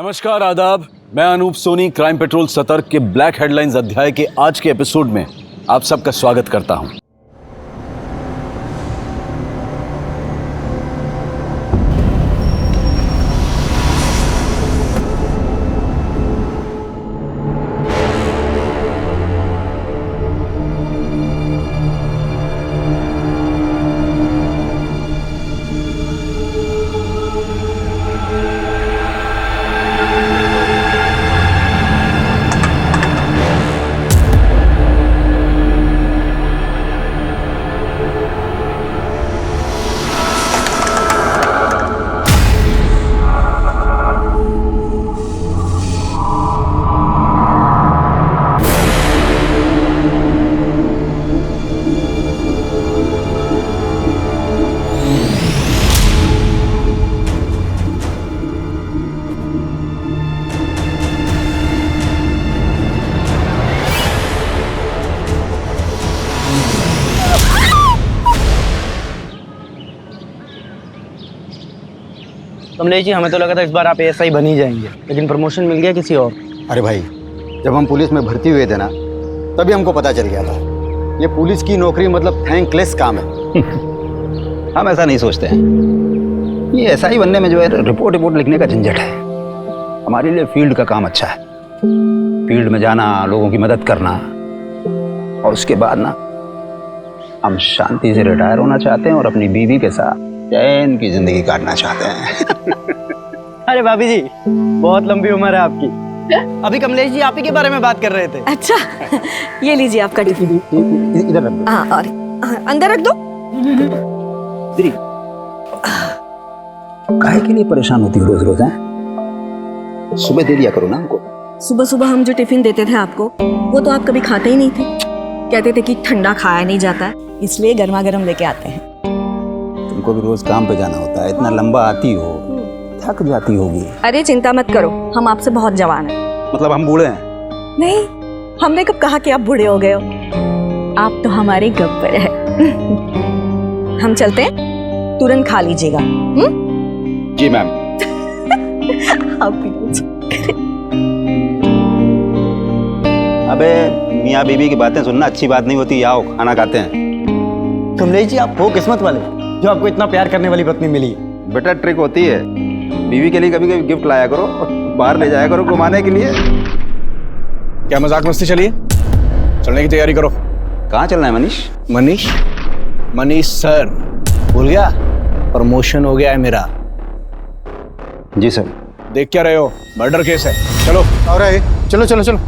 नमस्कार, आदाब। मैं अनूप सोनी क्राइम पेट्रोल सतर्क के ब्लैक हेडलाइंस अध्याय के आज के एपिसोड में आप सबका स्वागत करता हूं। कमलेश जी, हमें तो लगा था इस बार आप एएसआई बन ही जाएंगे, लेकिन प्रमोशन मिल गया किसी और। अरे भाई, जब हम पुलिस में भर्ती हुए थे ना, तभी हमको पता चल गया था ये पुलिस की नौकरी मतलब थैंकलेस काम है। हम ऐसा नहीं सोचते हैं। ये एएसआई बनने में जो है रिपोर्ट लिखने का झंझट है। हमारे लिए फील्ड का काम अच्छा है। फील्ड में जाना, लोगों की मदद करना, और उसके बाद ना हम शांति से रिटायर होना चाहते हैं और अपनी बीवी के साथ चैन की जिंदगी काटना चाहते हैं। अरे भाभी जी, बहुत लंबी उम्र है आपकी। अभी कमलेश जी आप ही के बारे में बात कर रहे थे। अच्छा, ये लीजिए आपका टिफिन। इधर रख दो। हाँ, और अंदर रख दो। काहे के लिए परेशान होती हो रोज रोज? हैं, सुबह दे दिया करो ना हमको। सुबह सुबह हम जो टिफिन देते थे आपको, वो तो आप कभी खाते ही नहीं थे। कहते थे कि ठंडा खाया नहीं जाता है, इसलिए गर्मा गर्म लेके आते हैं। तुमको भी रोज काम पे जाना होता है, इतना लंबा आती हो, थक जाती होगी। अरे चिंता मत करो, हम आपसे बहुत जवान हैं। मतलब हम बूढ़े हैं? नहीं, हमने कब कहा कि आप बूढ़े हो गए हो। आप तो हमारे गब्बर है। हम चलते हैं, तुरंत खा लीजिएगा। जी मैम। आप भी कुछ। अबे मियाँ बीवी की बातें सुनना अच्छी बात नहीं होती। आओ खाना खाते हैं। कमलेश जी, आप हो किस्मत वाले जो आपको इतना प्यार करने वाली पत्नी मिली। बेटा ट्रिक होती है, बीवी के लिए कभी कभी गिफ्ट लाया करो और बाहर ले जाया करो घुमाने के लिए। क्या मजाक मस्ती चलिए, चलने की तैयारी करो। कहाँ चलना है मनीष? मनीष सर, भूल गया? प्रमोशन हो गया है मेरा। जी सर। देख क्या रहे हो, मर्डर केस है। चलो। और चलो चलो चलो।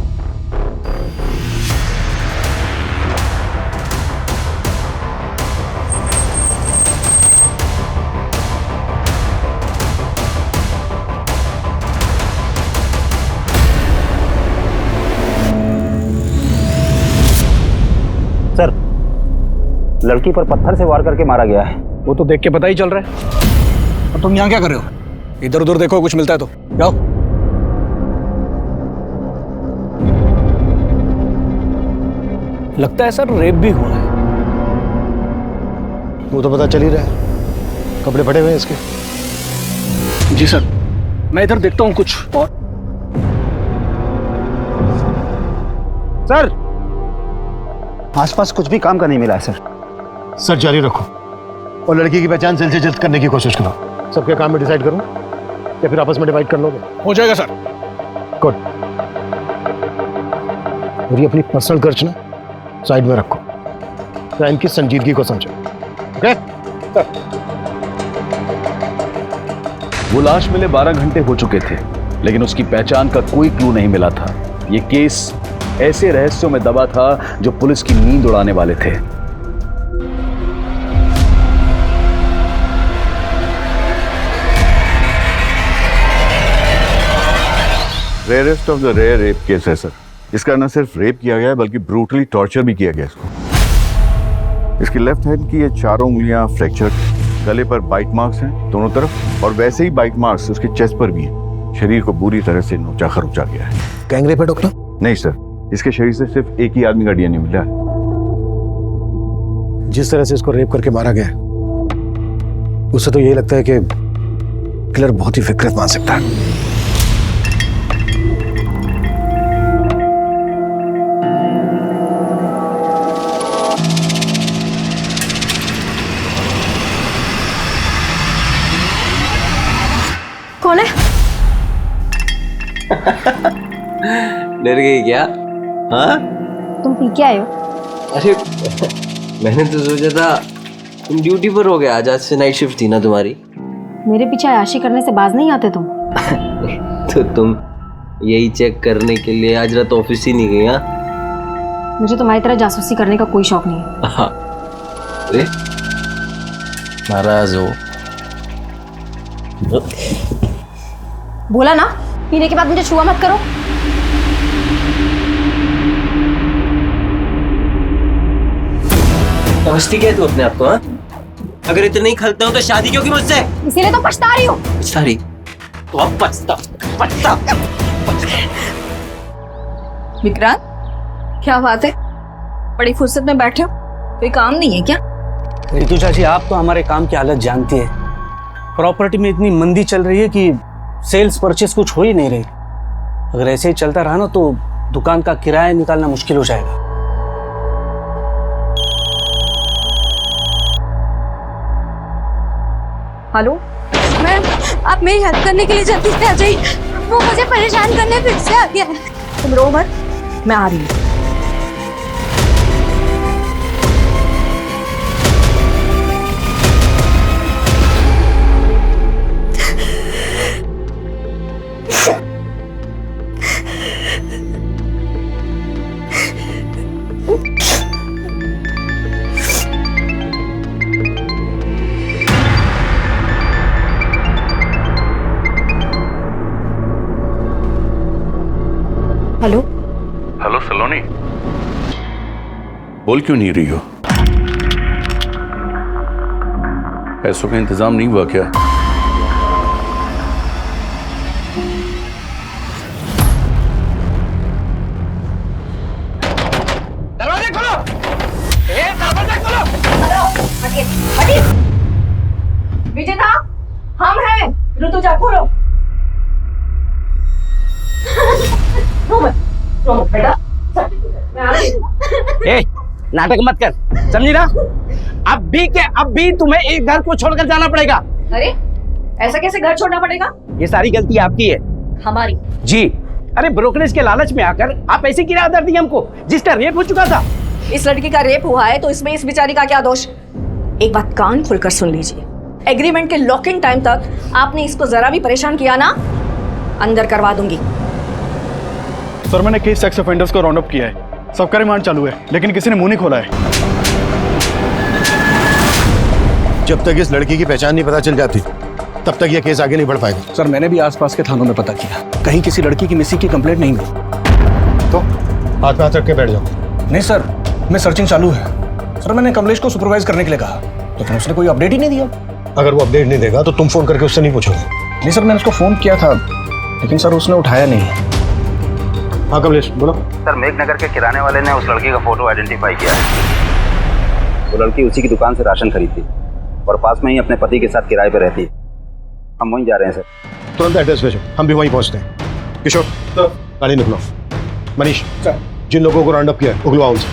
सर, लड़की पर पत्थर से वार करके मारा गया है। वो तो देख के पता ही चल रहा है। और तुम यहाँ क्या कर रहे हो? इधर उधर देखो, कुछ मिलता है तो जाओ। लगता है सर रेप भी हुआ है। वो तो पता चल ही रहा है, कपड़े फटे हुए हैं इसके। जी सर, मैं इधर देखता हूँ कुछ और। सर, आसपास कुछ भी काम का नहीं मिला है सर। सर जारी रखो और लड़की की पहचान जल्द से जल्द करने की कोशिश करो। सबके काम में डिसाइड करूं या फिर आपस में डिवाइड कर लोगे? हो जाएगा सर। गुड। और ये अपनी पर्सनल खर्च ना साइड में रखो, क्राइम की संजीदगी को समझो। ओके? वो लाश मिले 12 घंटे हो चुके थे, लेकिन उसकी पहचान का कोई क्लू नहीं मिला था। ये केस ऐसे रहस्यों में दबा था जो पुलिस की नींद उड़ाने वाले थे। Rarest of the rare rape case है सर। इसका न सिर्फ रेप किया गया है बल्कि ब्रूटली टॉर्चर भी किया गया इसको। इसकी लेफ्ट हैंड की ये चारों उंगलियां फ्रैक्चर, गले पर बाइट मार्क्स हैं दोनों तरफ, और वैसे ही बाइट मार्क्स उसके चेस्ट पर भी हैं। शरीर को बुरी तरह से नोचा खरोचा गया है। गैंग रेप है डॉक्टर? नहीं सर, इसके शरीर से सिर्फ एक ही आदमी का डीएनए मिला है। जिस तरह से इसको रेप करके मारा गया है, उससे तो यही लगता है कि किलर बहुत ही विकृत मान सकता है। कौन है? डर गई क्या? हाँ? तुम पी के आए हो? अरे मैंने तो सोचा था तुम ड्यूटी पर हो गया, आज से नाइट शिफ्ट थी ना तुम्हारी। मेरे पीछे आशी करने से बाज नहीं आते तुम। तो तुम यही चेक करने के लिए आज रात ऑफिस ही नहीं गई? हाँ, मुझे तुम्हारी तरह जासूसी करने का कोई शौक नहीं है। अरे नाराज हो? बोला ना, पीने के बाद मुझे छुआ मत करो। समझती क्या है तू अपने आप को? हाँ, अगर इतना ही खलता हूँ तो शादी क्यों की मुझसे? इसीलिए तो पछता रही हूँ। सारी तो अब पछता। विक्रांत, क्या बात है? बड़ी फुर्सत में बैठे हो, कोई काम नहीं है क्या? रितु चाची, आप तो हमारे काम की हालत जानती है। प्रॉपर्टी में इतनी मंदी चल रही है कि सेल्स परचेस कुछ हो ही नहीं रही। अगर ऐसे ही चलता रहा ना तो दुकान का किराया निकालना मुश्किल हो जाएगा। हेलो मैम, आप मेरी हेल्प करने के लिए जल्दी से आ जाइए। वो मुझे परेशान करने फिर से आ गया है। तुम रो मत, मैं आ रही हूँ। हेलो हेलो सलोनी, बोल क्यों नहीं रही हो? पैसों का इंतजाम नहीं हुआ क्या? दरवाजा खोलो! दरवाजा खोलो! विजेता, हम हैं। ऋतु जा, खोलो। बेटा, मैं आ रही हूँ। नाटक मत कर, समझी ना? अब भी तुम्हें एक घर को छोड़कर जाना पड़ेगा। अरे ऐसा कैसे घर छोड़ना पड़ेगा? ये सारी गलती आपकी है। हमारी? जी। अरे ब्रोकरेज के लालच में आकर आप ऐसी किराया दर दी हमको, जिसका रेप हो चुका था। इस लड़की का रेप हुआ है तो इसमें इस बेचारी का क्या दोष? एक बात कान खोलकर सुन लीजिए, एग्रीमेंट के लॉकिंग टाइम तक आपने इसको जरा भी परेशान किया ना, अंदर करवा दूंगी। सर, मैंने केस सेक्स ऑफेंडर्स को राउंड अप किया है। सबका रिमांड चालू है, लेकिन किसी ने मुंह नहीं खोला है। जब तक इस लड़की की पहचान नहीं पता चल जाती तब तक ये केस आगे नहीं बढ़ पाएगा। सर, मैंने भी आसपास के थानों में पता किया, कहीं किसी लड़की की मिसिंग की कंप्लेंट नहीं मिली। तो हाथ पे हाथ रख के बैठ जाओ। नहीं सर, मैं सर्चिंग चालू है। सर, मैंने कमलेश को सुपरवाइज करने के लिए कहा, लेकिन उसने कोई अपडेट ही नहीं दिया। अगर वो अपडेट नहीं देगा तो तुम फोन करके उससे नहीं पूछोगे? नहीं सर, मैंने उसको फोन किया था, लेकिन सर उसने उठाया नहीं। हाँ कमलेश, बोलो। सर, मेघनगर के किराने वाले ने उस लड़की का फोटो आइडेंटिफाई किया है। वो लड़की उसी की दुकान से राशन खरीदती और पास में ही अपने पति के साथ किराए पर रहती है। हम वहीं जा रहे हैं सर। तुरंत एड्रेस भेजो, हम भी वहीं पहुंचते हैं। किशोर, गाड़ी निकलो। मनीष, जिन लोगों को राउंड अप किया है उगलवाओ उनसे।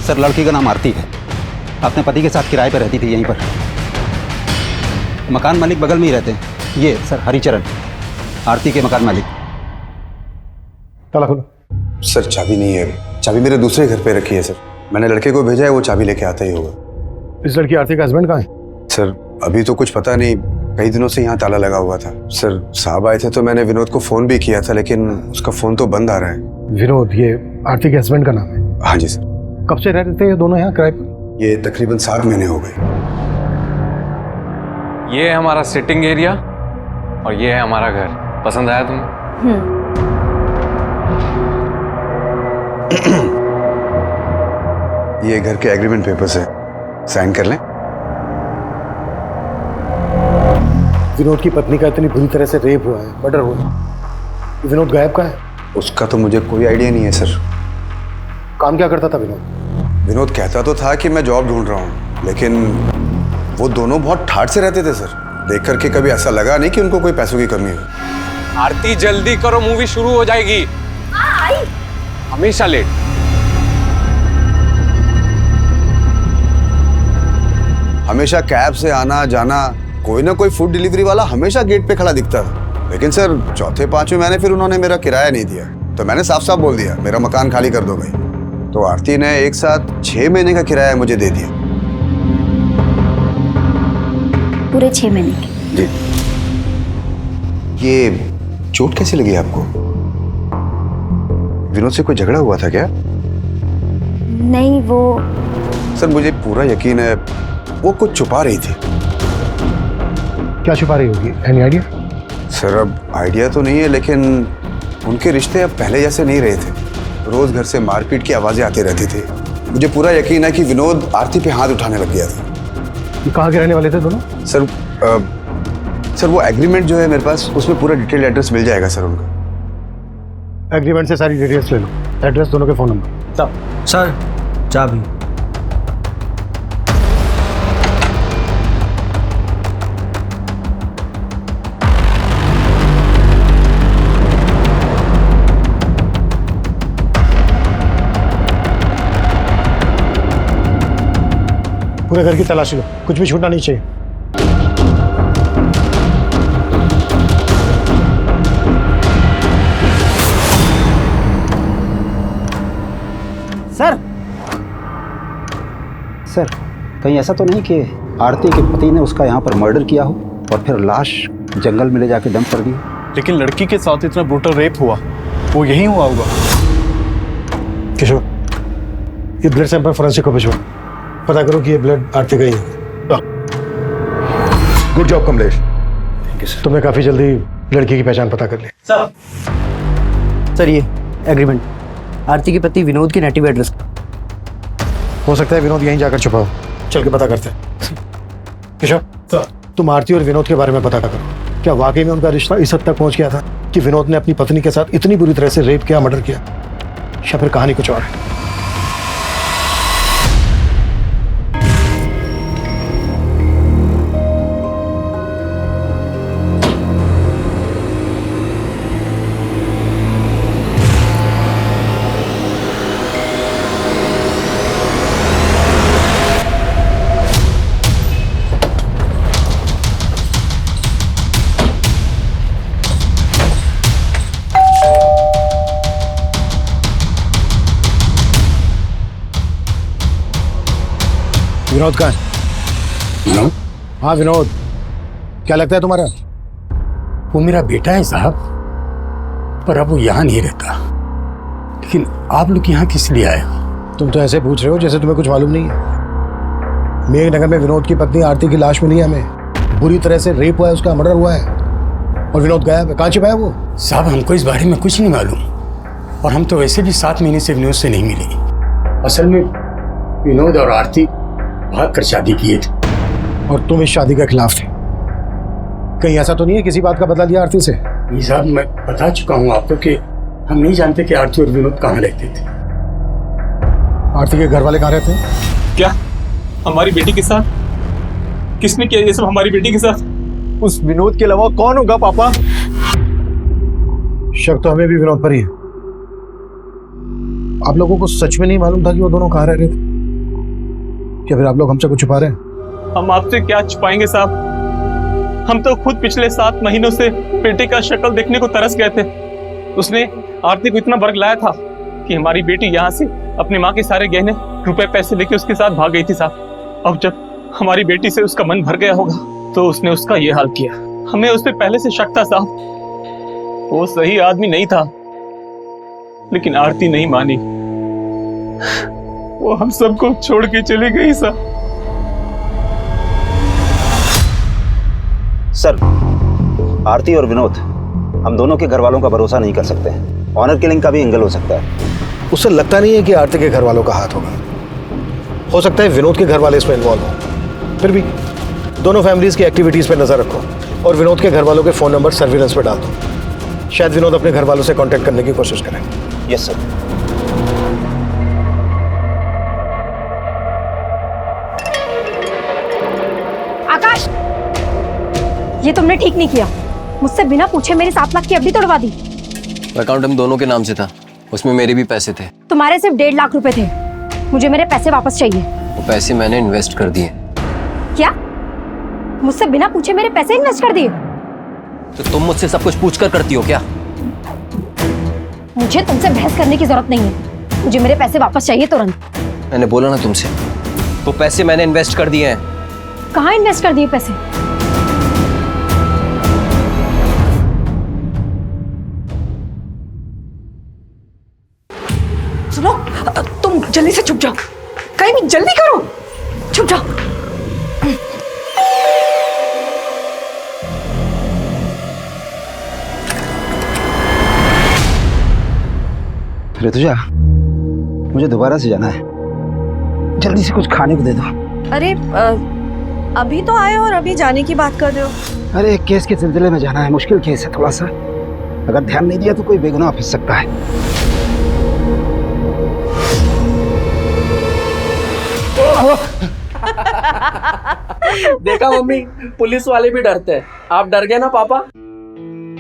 सर, लड़की का नाम आरती है। अपने पति के साथ किराए पर रहती थी यहीं पर। मकान मालिक बगल में ही रहते हैं। ये सर हरिचरण, आरती के मकान मालिक। ताला खोलो। सर, चाबी नहीं है। चाबी मेरे दूसरे घर पे रखी है सर। मैंने लड़के को भेजा है, वो चाबी लेके आता ही होगा। इस लड़की आरती का हस्बैंड कहाँ है? सर, अभी तो कुछ पता नहीं। कई दिनों से यहाँ ताला लगा हुआ था। सर, साहब आए थे तो मैंने विनोद को फोन भी किया था, लेकिन उसका फोन तो बंद आ रहा है। विनोद, ये आरती के हस्बैंड का नाम है? हाँ जी सर। कब से रह रहे थे ये दोनों यहाँ किराए पर? ये तकरीबन 7 महीने हो गए। ये है हमारा सिटिंग एरिया और ये है हमारा घर। पसंद आया तुम्हें? ये घर के एग्रीमेंट पेपर्स है, साइन कर लें। विनोद की पत्नी का इतनी बुरी तरह से रेप हुआ है, मर्डर हुआ है। विनोद गायब कहाँ है? उसका तो मुझे कोई आइडिया नहीं है सर। काम क्या करता था विनोद? विनोद कहता तो था कि मैं जॉब ढूंढ रहा हूँ, लेकिन वो दोनों बहुत ठाठ से रहते थे सर। देख करके कभी ऐसा लगा नहीं कि उनको कोई पैसों की कमी हो। आरती जल्दी करो, मूवी शुरू हो जाएगी। हमेशा लेट। हमेशा कैब से आना जाना, कोई ना कोई फूड डिलीवरी वाला हमेशा गेट पे खड़ा दिखता था। लेकिन सर चौथे पांचवें महीने फिर उन्होंने मेरा किराया नहीं दिया, तो मैंने साफ साफ बोल दिया मेरा मकान खाली कर दो भाई। तो आरती ने एक साथ 6 महीने का किराया मुझे दे दिया। पूरे 6 महीने के? जी। ये चोट कैसे लगी आपको? विनोद से कोई झगड़ा हुआ था क्या? नहीं, वो सर मुझे पूरा यकीन है वो कुछ छुपा रही थी। क्या छुपा रही होगी? Any idea? सर अब आइडिया तो नहीं है, लेकिन उनके रिश्ते अब पहले जैसे नहीं रहे थे। रोज घर से मारपीट की आवाजें आती रहती थी। मुझे पूरा यकीन है कि विनोद आरती पे हाथ उठाने लग गया था। ये कहाँ के रहने वाले थे दोनों? सर वो एग्रीमेंट जो है मेरे पास, उसमें पूरा डिटेल एड्रेस मिल जाएगा सर उनका। एग्रीमेंट से सारी डिटेल्स ले लो, एड्रेस, दोनों के फोन नंबर। सर चाबी। पूरे घर की तलाशी लो, कुछ भी छूटना नहीं चाहिए। सर कहीं ऐसा तो नहीं कि आरती के पति ने उसका यहाँ पर मर्डर किया हो और फिर लाश जंगल में ले जाके डंप कर दी? लेकिन लड़की के साथ इतना ब्रूटल रेप हुआ, वो यही हुआ होगा। किशोर, ये ब्लड सैंपल फोरेंसिक को भिजवा, पता करो कि ये ब्लड आरती का ही है। गुड जॉब कमलेश, तुमने काफी जल्दी लड़की की पहचान पता कर ली। सर ये एग्रीमेंट आरती के पति विनोद के नेटिव एड्रेस का। हो सकता है विनोद यहीं जाकर छुपा हो, चल के पता करते हैं। किशोर, तुम आरती और विनोद के बारे में पता करो, क्या वाकई में उनका रिश्ता इस हद तक पहुंच गया था कि विनोद ने अपनी पत्नी के साथ इतनी बुरी तरह से रेप किया, मर्डर किया, या फिर कहानी कुछ और है? विनोद कहाँ है? हाँ विनोद, क्या लगता है तुम्हारा? वो मेरा बेटा है साहब, पर अब वो यहाँ नहीं रहता। लेकिन आप लोग यहाँ किस लिए आए हो? तुम तो ऐसे पूछ रहे हो जैसे तुम्हें कुछ मालूम नहीं है। मेघनगर में विनोद की पत्नी आरती की लाश मिली है हमें, बुरी तरह से रेप हुआ है, उसका मर्डर हुआ है, और विनोद गायब है। कहाँ छिपा है वो? साहब हमको इस बारे में कुछ नहीं मालूम, और हम तो वैसे भी 7 महीने से विनोद से नहीं मिले। असल में विनोद और आरती भाग कर शादी किए थे, और तुम इस शादी के खिलाफ थे। कहीं ऐसा तो नहीं है किसी बात का बदला लिया आरती से? नहीं साहब, मैं बता चुका हूँ आपको कि हम नहीं जानते कि आरती और विनोद कहाँ रहते थे। आरती के घर वाले कहाँ रहते हैं? क्या हमारी बेटी के साथ? किसने किया ये सब हमारी बेटी के साथ? उस विनोद के अलावा कौन होगा पापा? शक तो हमें भी विनोद पर ही है। आप लोगों को सच में नहीं मालूम था कि वो दोनों कहाँ रह रहे थे? क्या फिर आप लोग हमसे कुछ छुपा रहे हैं? हम आपसे क्या छुपाएंगे साहब, हम तो खुद पिछले 7 महीनों से बेटे का शक्ल देखने को तरस गए थे। उसने आरती को इतना बर्ग लाया था कि हमारी बेटी यहाँ से अपनी माँ के सारे गहने, रुपए, पैसे लेके उसके साथ भाग गई थी साहब। अब जब हमारी बेटी से उसका मन भर गया होगा तो उसने उसका ये हाल किया। हमें उस पर पहले से शक था साहब, वो सही आदमी नहीं था, लेकिन आरती नहीं मानी, वो हम सबको छोड़ के चली गई साहब। सर, आरती और विनोद, हम दोनों के घर वालों का भरोसा नहीं कर सकते। ऑनर किलिंग का भी एंगल हो सकता है। उससे लगता नहीं है कि आरती के घर वालों का हाथ होगा। हो सकता है विनोद के घर वाले इसमें इन्वॉल्व हो। फिर भी दोनों फैमिलीज की एक्टिविटीज पे नजर रखो और विनोद के घर वालों के फोन नंबर सर्विलेंस पे डाल दो। शायद विनोद अपने घर वालों से कांटेक्ट करने की कोशिश करें। Yes sir. आकाश, ये तुमने ठीक नहीं किया। मुझसे बिना पूछे मेरी 7 लाख की एफडी तोड़वा दी। अकाउंट हम दोनों के नाम से था, उसमें मेरे भी पैसे थे। तुम्हारे सिर्फ 1.5 लाख रुपए थे। मुझे मेरे पैसे वापस चाहिए। वो पैसे मैंने इन्वेस्ट कर दिए। क्या? मुझसे बिना पूछे मेरे पैसे इन्वेस्ट कर दिए? तो तुम मुझसे सब कुछ पूछ कर करती हो क्या? मुझे तुमसे बहस करने की जरूरत नहीं है। मुझे मेरे पैसे वापस चाहिए तुरंत। मैंने बोला ना तुमसे, वो पैसे मैंने इन्वेस्ट कर दिए हैं। कहाँ इन्वेस्ट कर दिए पैसे? सुनो, तुम जल्दी से छुप जाओ, कहीं भी जल्दी करो, छुप जाओ। ऋतुजा, मुझे दोबारा से जाना है, जल्दी से कुछ खाने को दे दो। अरे अभी तो आए और अभी जाने की बात कर रहे हो? अरे एक केस के सिलसिले में जाना है, मुश्किल केस है थोड़ा सा, अगर ध्यान नहीं दिया तो कोई बेगुनाह फंस सकता है। देखा मम्मी, पुलिस वाले भी डरते हैं। आप डर गए ना पापा?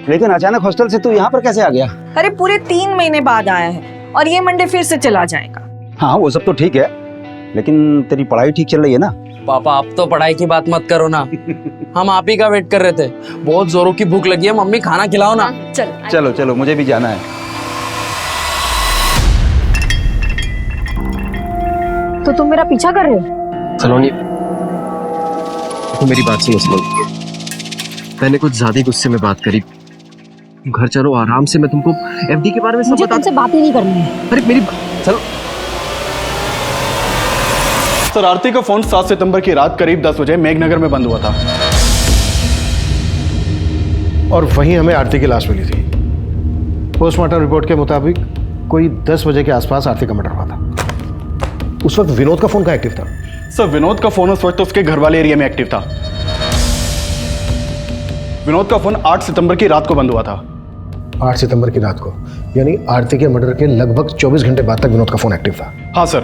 लेकिन अचानक हॉस्टल से तू यहाँ पर कैसे आ गया? अरे पूरे 3 महीने बाद आया है और ये मंडे फिर से चला जाएगा। हाँ वो सब तो ठीक है, लेकिन तेरी पढ़ाई ठीक चल रही है ना? पापा आप तो पढ़ाई की बात मत करो ना, हम आप ही का वेट कर रहे थे। बहुत जोरों की भूख लगी है, मम्मी खाना खिलाओ ना। चलो चलो, मुझे भी जाना है। तो तुम मेरा पीछा कर रहे हो? सलोनी, तो मेरी बात सुनो सलोनी, मैंने कुछ ज्यादा ही गुस्से में बात करी। घर चलो आराम से, मैं तुमको एफडी के बारे में सब बता। तुमसे बात ही नहीं करनी है। अरे मेरी चलो। सर, आरती का फोन 7 सितंबर की रात करीब 10 बजे मेघनगर में बंद हुआ था और वहीं हमें आरती की लाश मिली थी। पोस्टमार्टम रिपोर्ट के मुताबिक कोई 10 बजे के आसपास आरती का मर्डर हुआ था। उस वक्त विनोद का फोन कहाँ एक्टिव था? सर, विनोद का फोन उस वक्त उसके घर वाले एरिया में एक्टिव था। विनोद का फोन 8 सितंबर की रात को बंद हुआ था। 8 सितंबर की रात को, यानी आरती के मर्डर के लगभग 24 घंटे बाद तक विनोद का फोन एक्टिव था। हाँ सर,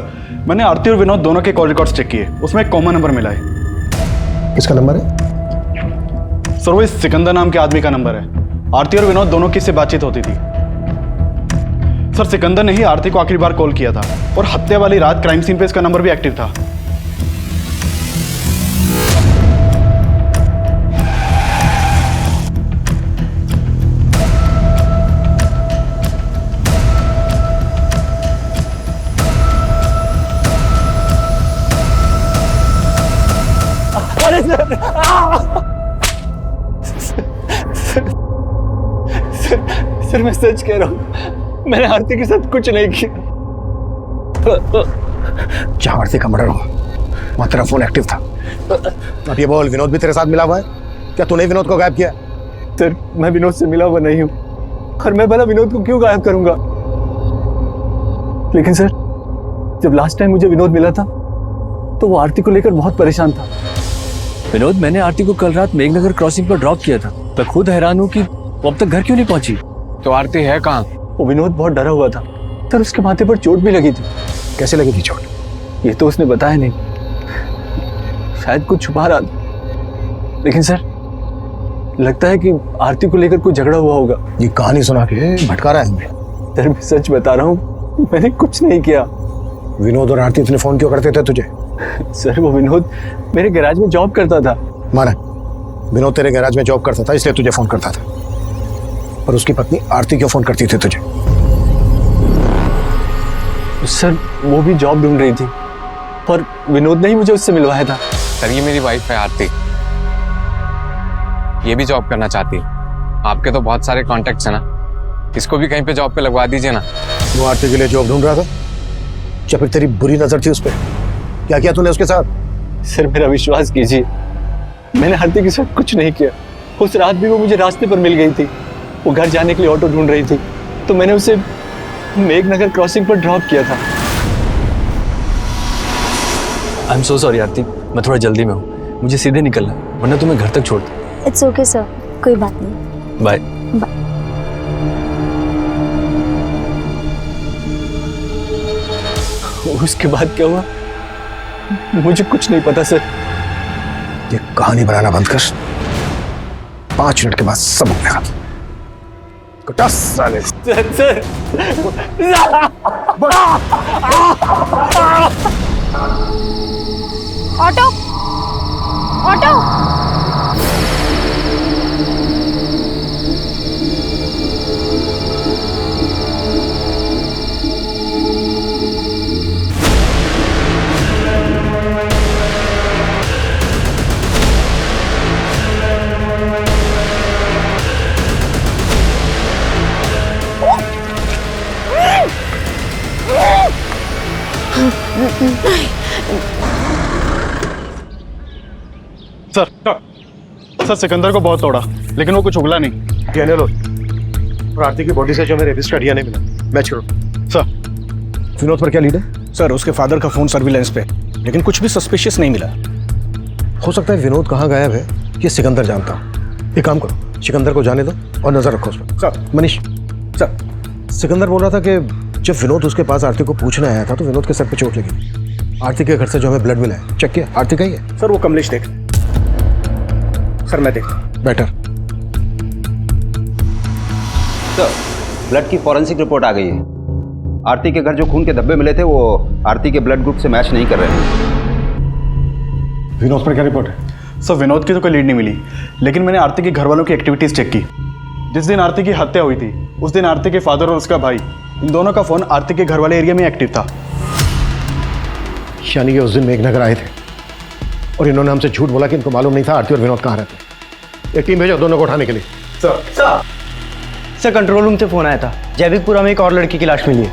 मैंने आरती और विनोद दोनों के कॉल रिकॉर्ड्स चेक किए, उसमें एक कॉमन नंबर मिला है। किसका नंबर है? सर, वो इस सिकंदर नाम के आदमी का नंबर है। आरती और विनोद दोनों की से बातचीत होती थी। सर, सिकंदर ने ही आरती को आखिरी बार कॉल किया था और हत्या वाली रात क्राइम सीन पे इसका नंबर भी एक्टिव था। सर मैं सच कह रहा हूँ, मैंने आरती के साथ कुछ नहीं किया। जहां आरती का मर्डर हुआ वहां तेरा फोन एक्टिव था। अब ये बोल, विनोद भी तेरे साथ मिला हुआ है? क्या तूने विनोद को गायब किया? सर, मैं विनोद से मिला हुआ नहीं हूँ और मैं भला विनोद को क्यों गायब करूंगा? लेकिन सर, जब लास्ट टाइम मुझे विनोद मिला था तो वो आरती को लेकर बहुत परेशान था। विनोद, मैंने आरती को कल रात मेघनगर क्रॉसिंग पर ड्रॉप किया था। मैं खुद हैरान हूँ कि वो अब तक घर क्यों नहीं पहुंची। तो आरती है कहाँ? वो विनोद बहुत डरा हुआ था सर, उसके माथे पर चोट भी लगी थी। कैसे लगी थी चोट? ये तो उसने बताया नहीं, शायद कुछ छुपा रहा था। लेकिन सर, लगता है कि आरती को लेकर कोई झगड़ा हुआ होगा। ये कहानी सुना के भटका रहा है हमें। सर मैं सच बता रहा हूँ, मैंने कुछ नहीं किया। विनोद और आरती इतने फोन क्यों करते थे तुझे? सर, वो विनोद मेरे गैराज में जॉब करता था। माना, विनोद तेरे गैराज में जॉब करता था इसलिए तुझे फोन करता था, पर उसकी पत्नी आरती क्यों फोन करती थी तुझे? सर, वो भी जॉब ढूंढ रही थी पर विनोद ने ही मुझे उससे मिलवाया था। सर, ये मेरी वाइफ है आरती, ये भी जॉब करना चाहती है। आपके तो बहुत सारे कॉन्टेक्ट्स हैं ना, इसको भी कहीं पे जॉब पे लगवा दीजिए ना। वो आरती के लिए जॉब ढूंढ रहा था या फिर तेरी बुरी नजर थी उस पर? क्या किया तूने उसके साथ? सर मेरा विश्वास कीजिए, मैंने आरती के साथ कुछ नहीं किया। उस रात भी वो मुझे रास्ते पर मिल गई थी। वो घर जाने के लिए ऑटो ढूंढ रही थी तो मैंने उसे मेघनगर क्रॉसिंग पर ड्रॉप किया था। आई एम सो सॉरी आरती, मैं थोड़ा जल्दी में हूँ, मुझे सीधे निकलना है, वरना तुम्हें घर तक छोड़ दूँ। इट्स ओके सर, कोई बात नहीं। बाय। उसके बाद क्या हुआ मुझे कुछ नहीं पता सर। ये कहानी बनाना बंद कर, 5 मिनट के बाद सब हो गया। साले sir auto auto. Sir Sikandar को बहुत तोड़ा लेकिन वो कुछ उगला नहीं। डीएनए लो। और आरती की बॉडी से जो मेरे रेपिस्ट का डीएनए मिला, मैच करो। सर विनोद पर क्या लीड है? सर उसके फादर का फोन सर्विलेंस पे, लेकिन कुछ भी सस्पिशियस नहीं मिला। हो सकता है विनोद कहाँ गायब है ये सिकंदर जानता हो। एक काम करो, सिकंदर को जाने दो और नजर रखो उस पर। सर। मनीष सर। सिकंदर बोल रहा था कि जब विनोद उसके पास आरती को पूछने आया था तो विनोद के सर पे चोट लगी। आरती के घर से जो हमें ब्लड मिला है चेक किया, आरती का ही है। सर वो कमलेश देख। सर मैं देख। बेटर। सर ब्लड की फॉरेंसिक रिपोर्ट आ गई है। आरती के घर जो खून के धब्बे मिले थे वो आरती के ब्लड ग्रुप से मैच नहीं कर रहे हैं। विनोद पर क्या रिपोर्ट है? सर विनोद की तो कोई लीड नहीं मिली, लेकिन मैंने आरती के घर वालों की एक्टिविटीज चेक की। जिस दिन आरती की हत्या हुई थी उस दिन आरती के फादर और उसका भाई, इन दोनों का फोन आरती के घर वाले एरिया में एक्टिव था। यानी कि उस दिन मेघनगर आए थे और इन्होंने हमसे झूठ बोला कि इनको मालूम नहीं था आरती और विनोद कहाँ रहते। एक टीम भेजो दोनों को उठाने के लिए। सर कंट्रोल रूम से फोन आया था, जैविकपुरा में एक और लड़की की लाश मिली है।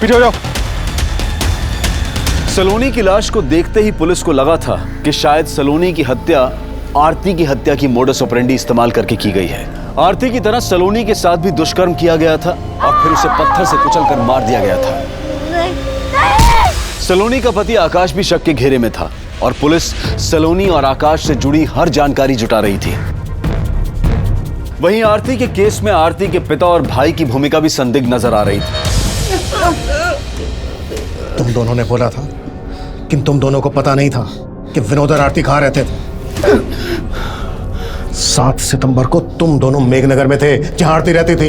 पीछे हो जाओ। सलोनी की लाश को देखते ही पुलिस को लगा था कि शायद सलोनी की हत्या आरती की हत्या की मोडस ऑपरेंडी इस्तेमाल करके की गई है। आरती की तरह सलोनी के साथ भी दुष्कर्म किया गया था और फिर उसे पत्थर से कुचलकर मार दिया गया था। सलोनी का पति आकाश भी शक के घेरे में था और पुलिस सलोनी और आकाश से जुड़ी हर जानकारी जुटा रही थी। वहीं आरती के केस में आरती के पिता और भाई की भूमिका भी संदिग्ध नजर आ रही थी। तुम दोनों ने बोला था कि तुम दोनों को पता नहीं था कि विनोद और आरती कहाँ रहते थे। 7 सितंबर को तुम दोनों मेघनगर में थे जहां आरती रहती थी।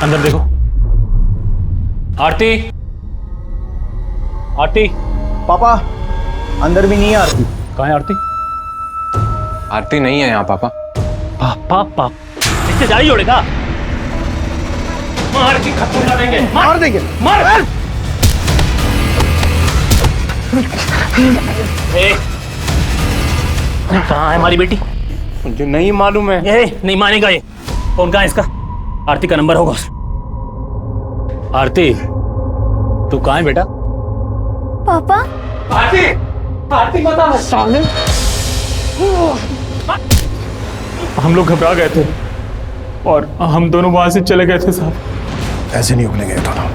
अंदर देखो। आरती, आरती। पापा अंदर भी नहीं है आरती। कहाँ है आरती? आरती नहीं है यहाँ पापा। पापा इससे जारी जोड़ेगा? मार के खत्म कर देंगे। मार देंगे। मार। कहाँ है हमारी बेटी? मुझे नहीं मालूम है। ये नहीं मानेगा ये। फोन कहाँ है इसका? आरती का नंबर होगा। आरती तू कहाँ है बेटा? पापा। आरती, आरती बता। साले हम लोग घबरा गए थे और हम दोनों वहां से चले गए थे साहब। ऐसे नहीं उगलेंगे दोनों।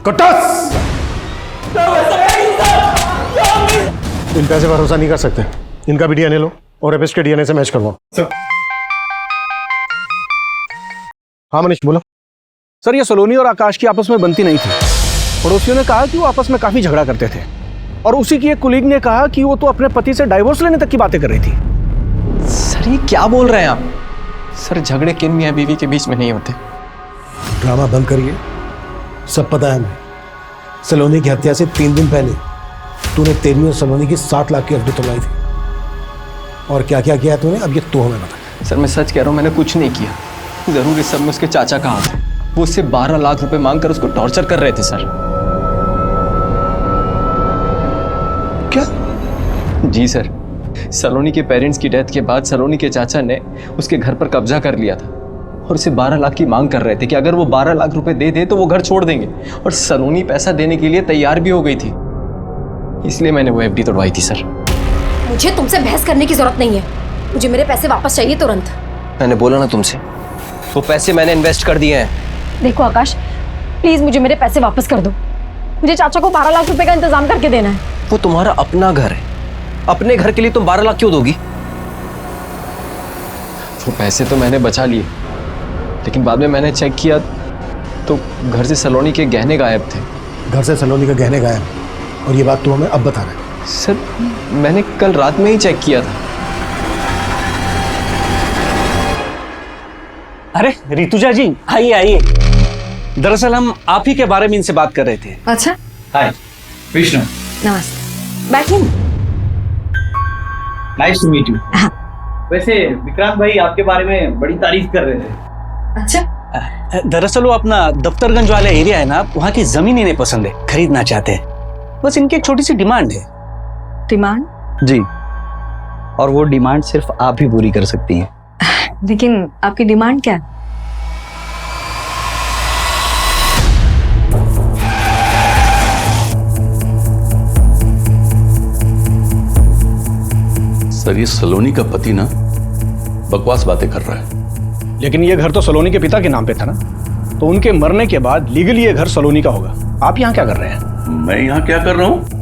कटस! इन पैसे भरोसा नहीं कर सकते। इनका भी डीएनए लो और रेपिस्ट के डीएनए से मैच करवाओ। हाँ मनीष बोलो। सर ये सलोनी और आकाश की आपस में बनती नहीं थी। पड़ोसियों ने कहा कि वो आपस में काफी झगड़ा करते थे और उसी की एक कुलीग ने कहा कि वो तो अपने पति से डाइवोर्स लेने तक की बातें कर रही थी। सर ये क्या बोल रहे हैं आप? सर झगड़े किन मियां बीवी के बीच में नहीं होते। ड्रामा बंद करिए। सब पता है हमें। सलोनी की हत्या से 3 दिन पहले तूने तेरी और सलोनी की 7 लाख की एफडी तोड़वाई थी। और क्या क्या किया तूने अब ये तो हमें बता। सर मैं सच कह रहा हूँ, मैंने कुछ नहीं किया। जरूर इस सब में उसके चाचा का हाथ है। वो उससे 12 लाख रुपए मांगकर उसको टॉर्चर कर रहे थे सर। क्या? जी सर। सलोनी के पेरेंट्स की डेथ के बाद सलोनी के चाचा ने उसके घर पर कब्जा कर लिया था और उसे 12 लाख की मांग कर रहे थे कि अगर वो 12 लाख रुपए दे दे तो वो घर छोड़ देंगे। और सलोनी पैसा देने के लिए तैयार भी हो गई थी, इसलिए मैंने वो एफडी तोड़वाई थी सर। मुझे तुमसे बहस करने की जरूरत नहीं है। मुझे मेरे पैसे वापस चाहिए तुरंत। मैंने बोला ना तुमसे, वो पैसे मैंने इन्वेस्ट कर दिए हैं। देखो आकाश, प्लीज मुझे मेरे पैसे वापस कर दो। मुझे चाचा को 12 लाख रुपए का इंतजाम करके देना है। वो तुम्हारा अपना घर है, अपने घर के लिए तुम 12 लाख क्यों दोगी? वो पैसे तो मैंने बचा लिए, लेकिन बाद में मैंने चेक किया तो घर से सलोनी के गहने गायब थे। घर से सलोनी के गहने गायब और ये बात तू हमें अब बता रहा है? सर मैंने कल रात में ही चेक किया था। अरे ऋतुजा जी, आइए आइए। दरअसल हम आप ही के बारे में इनसे बात कर रहे थे। अच्छा, हाय विष्णु, नमस्ते, बैठिए। Nice to meet you. वैसे विक्रांत भाई आपके बारे में बड़ी तारीफ कर रहे थे। अच्छा, दरअसल वो अपना दफ्तरगंज वाला एरिया है ना, वहाँ की जमीन इन्हें पसंद है, खरीदना चाहते हैं। बस इनकी एक छोटी सी डिमांड है। डिमांड? जी, और वो डिमांड सिर्फ आप ही पूरी कर सकती हैं। लेकिन आपकी डिमांड क्या है? सर, ये सलोनी का पति ना बकवास बातें कर रहा है। लेकिन ये घर तो सलोनी के पिता के नाम पे था ना, तो उनके मरने के बाद लीगली ये घर सलोनी का होगा। आप यहाँ क्या कर रहे हैं? मैं यहाँ क्या कर रहा हूँ?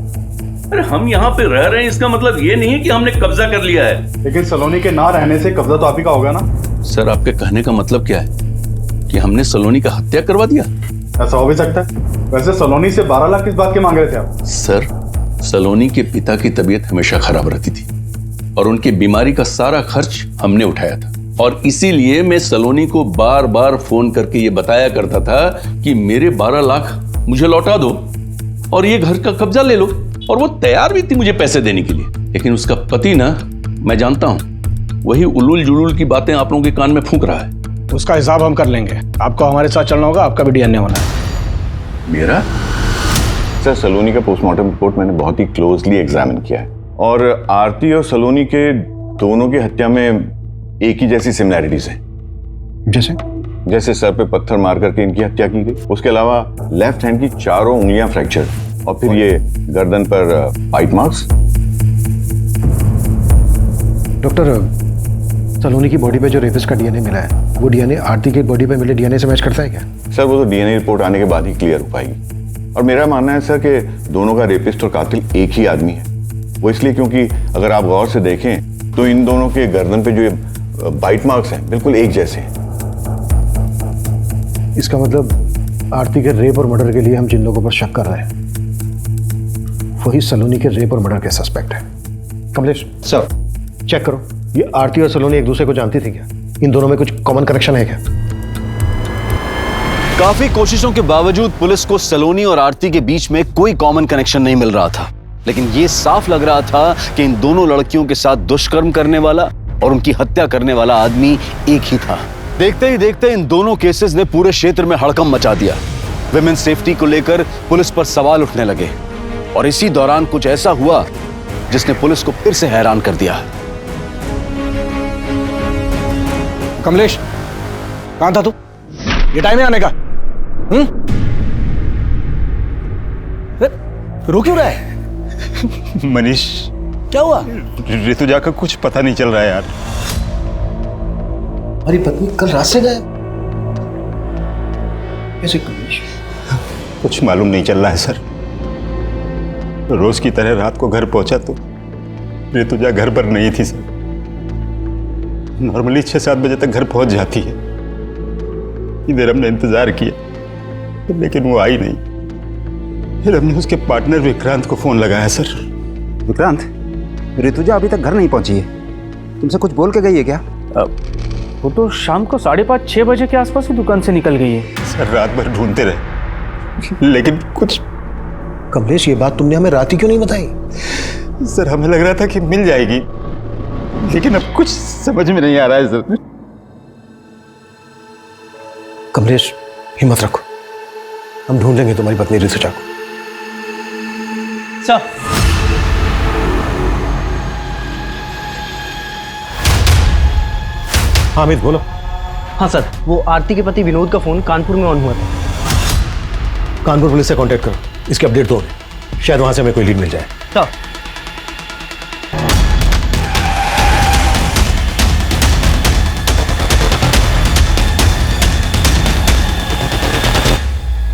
अरे हम यहाँ पे रह रहे हैं, इसका मतलब ये नहीं है कि हमने कब्जा कर लिया है। लेकिन सलोनी के ना रहने से कब्जा तो आप ही का होगा ना। सर, आपके कहने का मतलब क्या है कि हमने सलोनी का हत्या करवा दिया? ऐसा हो भी सकता है। वैसे सलोनी से 12 लाख किस बात के मांग रहे थे आप? सर, सलोनी के पिता की तबीयत हमेशा खराब रहती थी और उनकी बीमारी का सारा खर्च हमने उठाया था, और इसीलिए मैं सलोनी को बार बार फोन करके ये बताया करता था कि मेरे 12 लाख मुझे लौटा दो और ये घर का कब्जा ले लो, और वो तैयार भी थी मुझे पैसे देने के लिए। लेकिन उसका पति ना, मैं जानता हूं, वही उलूल जुलूल की बातें आप लोगों के कान में फूंक रहा है। उसका हिसाब हम कर लेंगे। आपको हमारे साथ चलना होगा, आपका भी डीएनए होना है। मेरा? सर, सलोनी का पोस्टमार्टम रिपोर्ट मैंने बहुत ही क्लोजली एग्जामिन किया है, और आरती और सलोनी के दोनों की हत्या में एक ही जैसी सिमिलैरिटीज हैं। जैसे सर पे पत्थर मार करके इनकी हत्या की गई, उसके अलावा लेफ्ट हैंड की चारों उंगलियां फ्रैक्चर, और फिर ये गर्दन पर बाइट मार्क्स। डॉक्टर, सलोनी की बॉडी पे जो रेपिस्ट का डीएनए मिला है, वो डीएनए आरती की बॉडी पे मिले डीएनए से मैच करता है क्या? सर, वो तो डीएनए रिपोर्ट आने के बाद ही क्लियर हो पाएगी। और मेरा मानना है सर कि दोनों का रेपिस्ट और कातिल एक ही आदमी है। वो इसलिए क्योंकि अगर आप गौर से देखें तो इन दोनों के गर्दन पे जो ये बाइट मार्क्स हैं बिल्कुल एक जैसे हैं। इसका मतलब आरती के रेप और मर्डर के लिए हम जिन लोगों पर शक कर रहे हैं वही सलोनी के रेप और मर्डर के सस्पेक्ट है। कमलेश सर, चेक करो, ये आरती और सलोनी एक दूसरे को जानती थी क्या? इन दोनों में कुछ कॉमन कनेक्शन है क्या? काफी कोशिशों के बावजूद पुलिस को सलोनी और आरती के बीच में कोई कॉमन कनेक्शन नहीं मिल रहा था, लेकिन यह साफ लग रहा था कि इन दोनों लड़कियों के साथ दुष्कर्म करने वाला और उनकी हत्या करने वाला आदमी एक ही था। देखते ही देखते इन दोनों केसेस ने पूरे क्षेत्र में हड़कंप मचा दिया। विमेन सेफ्टी को लेकर पुलिस पर सवाल उठने लगे, और इसी दौरान कुछ ऐसा हुआ जिसने पुलिस को फिर से हैरान कर दिया। कमलेश, कहां था तू? ये टाइम है आने का? रो क्यों रहा है? मनीष, क्या हुआ? ऋतुजा का कुछ पता नहीं चल रहा है यार। हमारी पत्नी कल रात से गायब कैसे? कमलेश, कुछ मालूम नहीं चल रहा है सर। रोज की तरह रात को घर पहुंचा तो ऋतुजा घर पर नहीं थी सर। नॉर्मली 6-7 बजे तक घर पहुंच जाती है। इधर हमने इंतजार किया लेकिन वो आई नहीं। फिर हमने उसके पार्टनर विक्रांत को फोन लगाया सर। विक्रांत, ऋतुजा अभी तक घर नहीं पहुंची है, तुमसे कुछ बोल के गई है क्या? वो तो शाम को 5:30-6 बजे के आसपास ही दुकान से निकल गई है। सर, रात भर ढूंढते रहे लेकिन कुछ। कमलेश, ये बात तुमने हमें रात ही क्यों नहीं बताई? सर, हमें लग रहा था कि मिल जाएगी, लेकिन अब कुछ समझ में नहीं आ रहा है सर। कमलेश, हिम्मत रखो, हम ढूंढ लेंगे तुम्हारी पत्नी ऋतुजा को। सर, हामिद बोलो। हाँ सर, वो आरती के पति विनोद का फोन कानपुर में ऑन हुआ था। कानपुर पुलिस से कांटेक्ट करो, इसकी अपडेट दो, शायद वहां से हमें कोई लीड मिल जाए। सर,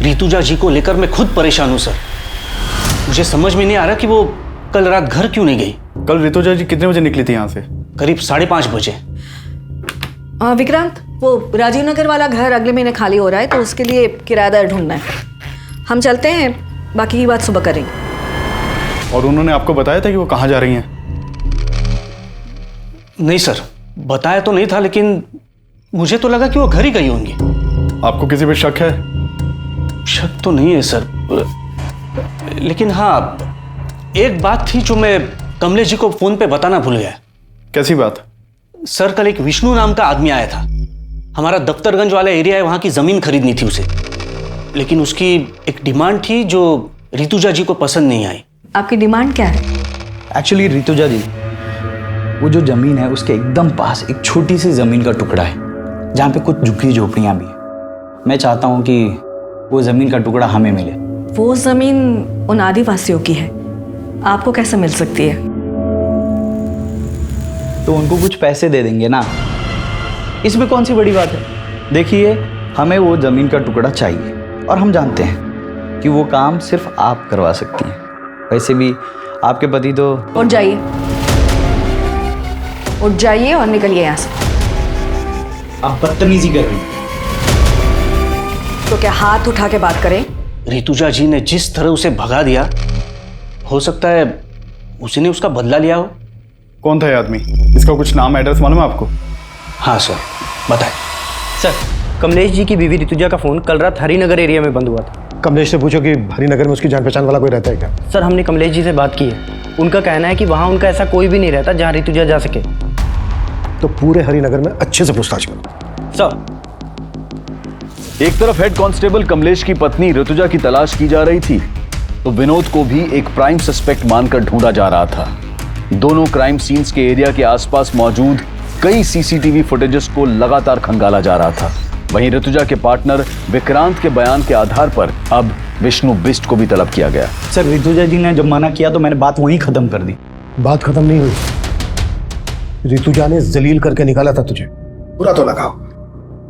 ऋतुजा जी को लेकर मैं खुद परेशान हूं सर। मुझे समझ में नहीं आ रहा कि वो कल रात घर क्यों नहीं गई। कल ऋतुजा जी कितने बजे निकली थी यहाँ से? करीब 5:30 बजे। विक्रांत, वो राजीव नगर वाला घर अगले महीने खाली हो रहा है, तो उसके लिए किराएदार ढूंढना है। हम चलते हैं, बाकी की बात सुबह करेंगे। और उन्होंने आपको बताया था कि वो कहाँ जा रही हैं? नहीं सर, बताया तो नहीं था, लेकिन मुझे तो लगा कि वो घर ही गई होंगी। आपको किसी पे शक है? शक तो नहीं है सर, लेकिन हाँ, एक बात थी जो मैं कमलेश जी को फोन पे बताना भूल गया। कैसी बात? सर, कल एक विष्णु नाम का आदमी आया था। हमारा दफ्तरगंज वाला एरिया है, वहां की जमीन खरीदनी थी उसे, लेकिन उसकी एक डिमांड थी जो ऋतुजा जी को पसंद नहीं आई। आपकी डिमांड क्या है? एक्चुअली ऋतुजा जी, वो जो जमीन है उसके एकदम पास एक छोटी सी जमीन का टुकड़ा है जहाँ पे कुछ झुग्गी झोपड़ियाँ भी हैं। मैं चाहता हूँ कि वो जमीन का टुकड़ा हमें मिले। वो जमीन उन आदिवासियों की है, आपको कैसे मिल सकती है? तो उनको कुछ पैसे दे देंगे ना, इसमें कौन सी बड़ी बात है। देखिए, हमें वो जमीन का टुकड़ा चाहिए और हम जानते हैं कि वो काम सिर्फ आप करवा सकती हैं। वैसे भी आपके पति तो... उठ जाइए, उठ जाइए और निकलिए यहाँ से। आप बदतमीजी कर रही हैं। तो क्या हाथ उठा के बात करें? ऋतुजा जी ने जिस तरह उसे भगा दिया, हो सकता है उसी ने उसका बदला लिया हो। कौन था ये आदमी? इसका कुछ नाम एड्रेस मालूम है आपको? हाँ सर, बताएं। सर, कमलेश जी की बीवी ऋतुजा का फोन कल रात हरिनगर एरिया में बंद हुआ था। कमलेश से पूछो कि हरिनगर में उसकी जान पहचान वाला कोई रहता है क्या? सर, हमने कमलेश जी से बात की है। उनका कहना है कि वहाँ उनका ऐसा कोई भी नहीं रहता जहाँ ऋतुजा जा सके। तो पूरे हरिनगर में अच्छे से पूछताछ करो। सर, एक तरफ हेड कांस्टेबल कमलेश की पत्नी ऋतुजा की तलाश की जा रही थी, तो विनोद को भी एक प्राइम सस्पेक्ट मानकर ढूंढा जा रहा था। दोनों क्राइम सीन्स के एरिया के आसपास मौजूद कई सीसीटीवी फुटेजेस को लगातार खंगाला जा रहा था। वहीं ऋतुजा के पार्टनर विक्रांत के बयान के आधार पर अब विष्णु बिष्ट को भी तलब किया गया। सर, ऋतुजा जी ने जब मना किया तो मैंने बात वहीं खत्म कर दी। बात खत्म नहीं हुई। ऋतुजा ने जलील करके निकाला था तुझे, बुरा तो लगा?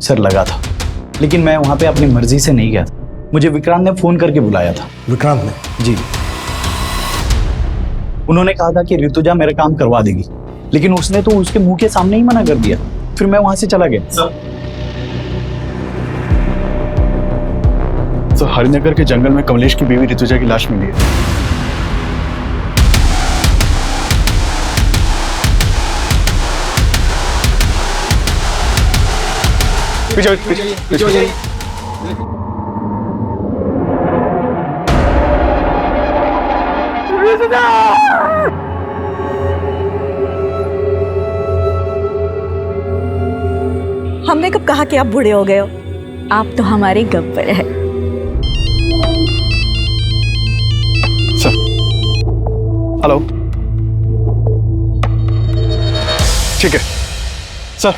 सर, लगा था, लेकिन मैं वहां पे अपनी मर्जी से नहीं गया था। मुझे विक्रांत ने फोन करके बुलाया था। विक्रांत ने? जी। उन्होंने कहा था कि ऋतुजा मेरा काम करवा देगी, लेकिन उसने तो उसके मुंह के सामने ही मना कर दिया। फिर मैं वहां से चला गया। सर, हरिनगर के जंगल में कमलेश की बीवी ऋतुजा की लाश मिली है। पीछे। हमने कब कहा कि आप बूढ़े हो गए हो? आप तो हमारे गब्बर है। Sir, hello. ठीक है सर,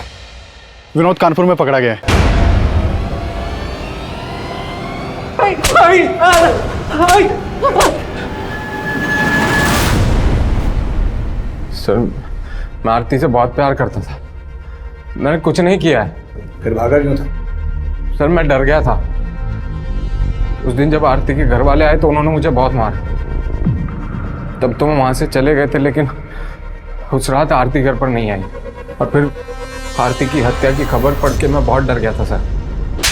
विनोद कानपुर में पकड़ा गया है। सर, मैं आरती से बहुत प्यार करता था। मैंने कुछ नहीं किया है। फिर भागा क्यों था? सर, मैं डर गया था। उस दिन जब आरती के घर वाले आए तो उन्होंने मुझे बहुत मारा। तब तो हम वहां से चले गए थे, लेकिन उस रात आरती घर पर नहीं आई। और फिर आरती की हत्या की खबर पढ़ के मैं बहुत डर गया था सर।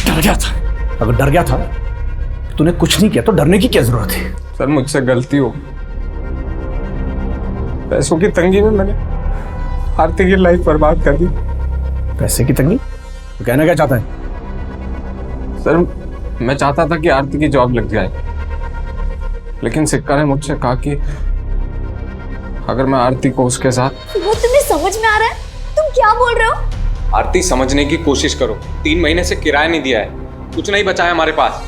डर गया था? अगर डर गया था तूने कुछ नहीं किया तो डरने की क्या जरूरत है? सर, मुझसे गलती हो। पैसों की तंगी में मैंने आरती की लाइफ बर्बाद कर दी। पैसे की तंगी? तो कहना क्या चाहता है? सर, मैं चाहता था कि आरती की जॉब लग जाए, लेकिन सिक्का ने मुझसे कहा कि अगर मैं आरती को उसके साथ... वो तुम्हें समझ में आ रहा है? तुम क्या बोल रहे हो? आरती, समझने की कोशिश करो। 3 महीने से किराया नहीं दिया है, कुछ नहीं बचा है हमारे पास।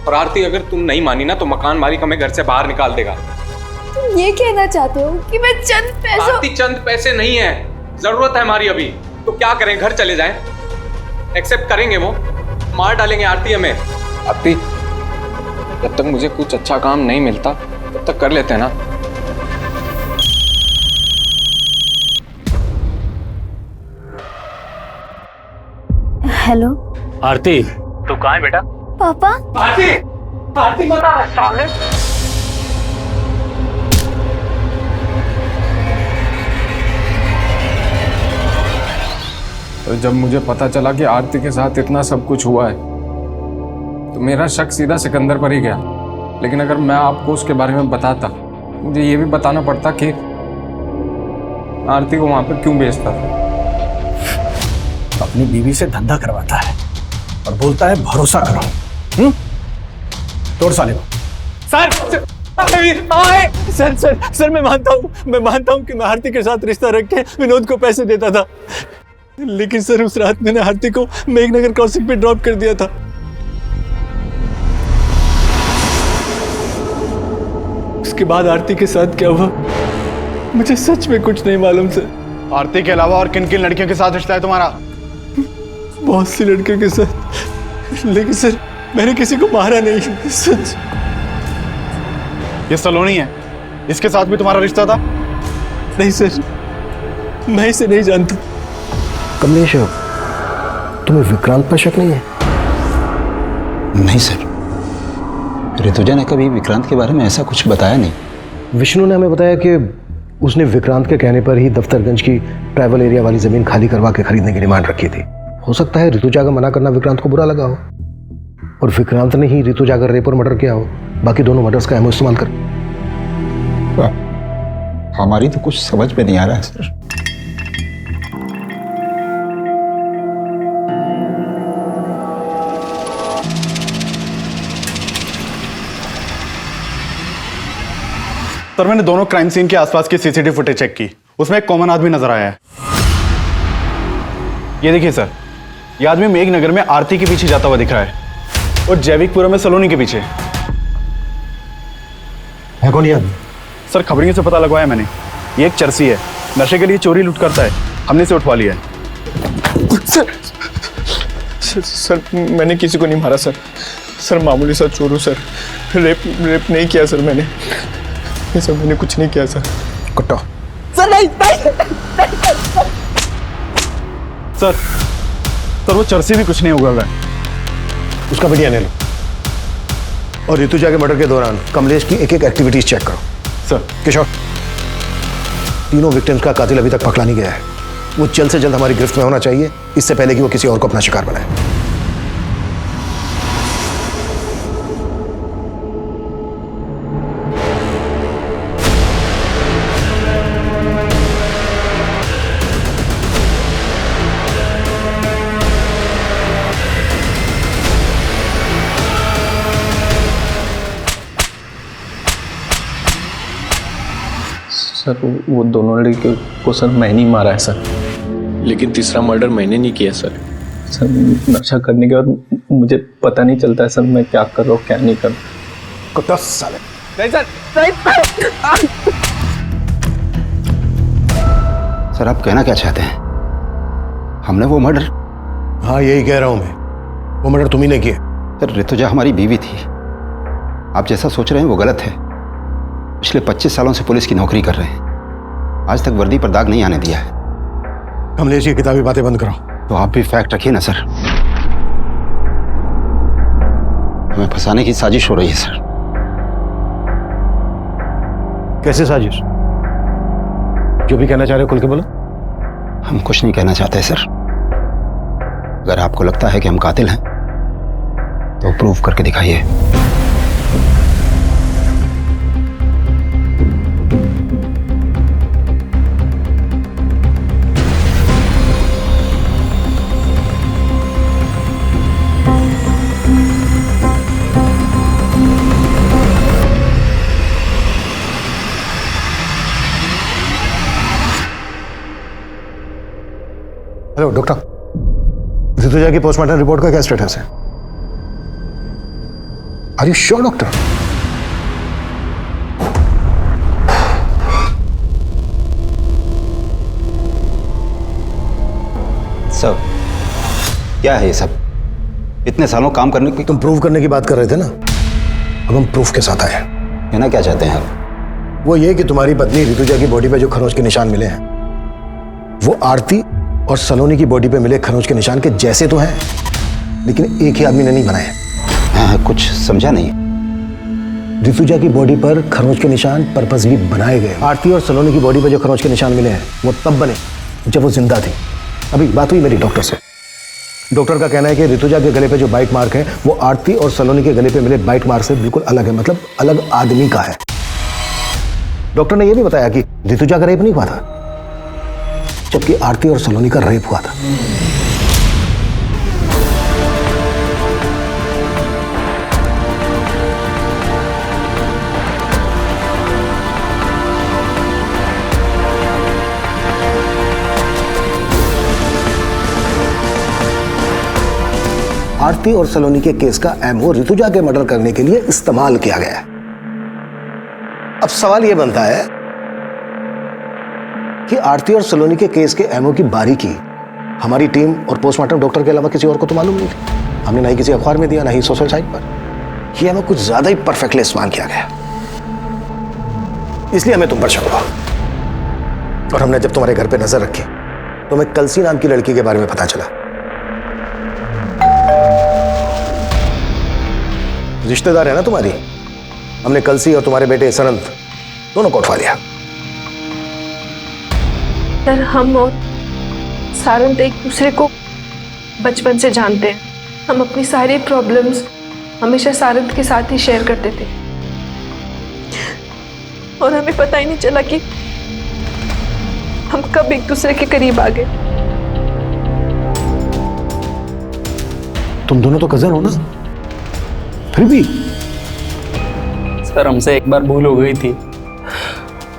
और आरती, अगर तुम नहीं मानी ना तो मकान मालिक हमें घर से बाहर निकाल देगा। तुम ये कहना चाहते हो कि मैं चंद पैसों... आरती, चंद पैसे नहीं है, जरूरत है हमारी अभी। तो क्या करें, घर चले जाएं? एक्सेप्ट करेंगे वो? मार डालेंगे आरती हमें। आरती, जब तक मुझे कुछ अच्छा काम नहीं मिलता तब तक कर लेते हैं ना। हेलो आरती, तू कहाँ है बेटा? पापा। आरती, आरती बता साले। तो जब मुझे पता चला कि आरती के साथ इतना सब कुछ हुआ है तो मेरा शक सीधा सिकंदर पर ही गया। लेकिन अगर मैं आपको उसके बारे में बताता मुझे ये भी बताना पड़ता कि आरती को वहां पर क्यों भेजता था। अपनी बीवी से धंधा करवाता है और बोलता है भरोसा करो। तोड़ साले को। सर सर सर सर मैं मानता हूँ कि मैं आरती के साथ रिश्ता रख के विनोद को पैसे देता था, लेकिन सर उस रात मैंने आरती को मेघनगर क्रॉसिंग पे ड्रॉप कर दिया था। उसके बाद आरती के साथ क्या हुआ मुझे सच में कुछ नहीं मालूम सर। आरती के अलावा और किन किन लड़कियों के साथ रिश्ता है तुम्हारा? बहुत सी लड़कियों के साथ, लेकिन सर मैंने किसी को मारा नहीं। सच। ये सलोनी है, इसके साथ भी तुम्हारा रिश्ता था? नहीं सर, मैं इसे नहीं जानता। कमलेश, तुम्हें विक्रांत पर शक नहीं है? नहीं सर, ऋतुजा ने कभी विक्रांत के बारे में ऐसा कुछ बताया नहीं। विष्णु ने हमें बताया कि उसने विक्रांत के कहने पर ही दफ्तरगंज की ट्रैवल एरिया वाली जमीन खाली करवा के खरीदने की डिमांड रखी थी। हो सकता है ऋतुजा का मना करना विक्रांत को बुरा लगा हो और विक्रांत ने ही ऋतुजा का रेप और मर्डर किया हो, बाकी दोनों मर्डर्स का एमओ इस्तेमाल कर। हमारी तो कुछ समझ में नहीं आ रहा है सर। सर मैंने दोनों क्राइम सीन के आसपास की सीसीटीवी फुटेज चेक की, उसमें एक कॉमन आदमी नजर आया है। ये देखिए सर, ये आदमी मेघनगर में आरती के पीछे जाता हुआ दिख रहा है और जैविकपुरा में सलोनी के पीछे। है कौन ये आदमी? सर खबरियों से पता लगवाया मैंने, ये एक चरसी है, नशे के लिए चोरी लूट करता है, हमने इसे उठवा लिया है। सर मैंने किसी को नहीं मारा सर। सर मामूली सा चोर हूँ सर, रेप नहीं किया सर मैंने। सर मैंने कुछ नहीं किया सर। कुट्टो। सर नहीं। सर वो चरसी भी कुछ नहीं होगा। उसका वीडियो ले लो और ऋतुजा के मर्डर के दौरान कमलेश की एक एक एक्टिविटीज चेक करो। सर। किशोर, तीनों विक्टिम्स का कातिल अभी तक पकड़ा नहीं गया है। वो जल्द से जल्द हमारी गिरफ्त में होना चाहिए, इससे पहले कि वो किसी और को अपना शिकार बनाए। सर वो दोनों लड़कियों को सर मैंने ही मारा है सर। लेकिन तीसरा मर्डर मैंने नहीं किया सर। सर नशा करने के बाद मुझे पता नहीं चलता है सर मैं क्या कर रहा हूँ क्या नहीं कर रहा। कुत्ता साले। नहीं सर। सर आप कहना क्या चाहते हैं? हमने वो मर्डर? हाँ यही कह रहा हूं मैं, वो मर्डर तुम ही ने किया। सर ऋतुजा हमारी बीवी थी, आप जैसा सोच रहे हैं वो गलत है। पिछले 25 सालों से पुलिस की नौकरी कर रहे हैं, आज तक वर्दी पर दाग नहीं आने दिया है। कमलेश की किताबी बातें बंद करो। तो आप भी फैक्ट रखिए ना सर। हमें फंसाने की साजिश हो रही है सर। कैसे साजिश? जो भी कहना चाह रहे हो खुल के बोलो। हम कुछ नहीं कहना चाहते सर। अगर आपको लगता है कि हम कातिल हैं तो प्रूव करके दिखाइए। हेलो डॉक्टर, ऋतुजा की पोस्टमार्टम रिपोर्ट का क्या स्टेटस है? Are you sure doctor? सब क्या है ये सब? इतने सालों काम करने की तुम प्रूव करने की बात कर रहे थे ना, अब हम प्रूफ के साथ आए हैं। कहना क्या चाहते हैं आप? वो ये कि तुम्हारी पत्नी ऋतुजा की बॉडी पे जो खरोंच के निशान मिले हैं वो आरती और सलोनी की बॉडी पे मिले खरोंच के निशान के जैसे तो हैं, लेकिन एक ही आदमी ने नहीं बनाए। हाँ, कुछ समझा नहीं। ऋतुजा की बॉडी पर खरोंच के निशान पर्पसली बनाए गए। आरती और सलोनी की बॉडी पर जो खरोंच के निशान मिले हैं वो तब बने जब वो जिंदा थी। अभी बात हुई मेरी डॉक्टर से, डॉक्टर का कहना है कि ऋतुजा के गले पे जो बाइट मार्क है वो आरती और सलोनी के गले पे मिले बाइट मार्क से बिल्कुल अलग है, मतलब अलग आदमी का है। डॉक्टर ने यह भी बताया कि ऋतुजा का रेप नहीं हुआ था, जबकि आरती और सलोनी का रेप हुआ था। आरती और सलोनी के केस का एमओ ऋतुजा के मर्डर करने के लिए इस्तेमाल किया गया है। अब सवाल यह बनता है कि आरती और सलोनी के केस के एमओ की बारीकी हमारी टीम और पोस्टमार्टम डॉक्टर के अलावा किसी और को तो मालूम नहीं थी। हमने ना ही किसी अखबार में दिया, ना ही सोशल साइट पर। यह एमओ कुछ ज्यादा ही परफेक्टली इस्तेमाल किया गया, इसलिए हमें तुम पर शक हुआ। और हमने जब तुम्हारे घर पे नजर रखी तो हमें कलसी नाम की लड़की के बारे में पता चला। रिश्तेदार है ना तुम्हारी। हमने कलसी और तुम्हारे बेटे सरंत दोनों को उठवा लिया। सर, हम और सारंत एक दूसरे को बचपन से जानते हैं। हम अपनी सारी प्रॉब्लम्स हमेशा सारंत के साथ ही शेयर करते थे और हमें पता ही नहीं चला कि हम कब एक दूसरे के करीब आ गए। तुम दोनों तो कजन हो ना, फिर भी। सर, हमसे एक बार भूल हो गई थी।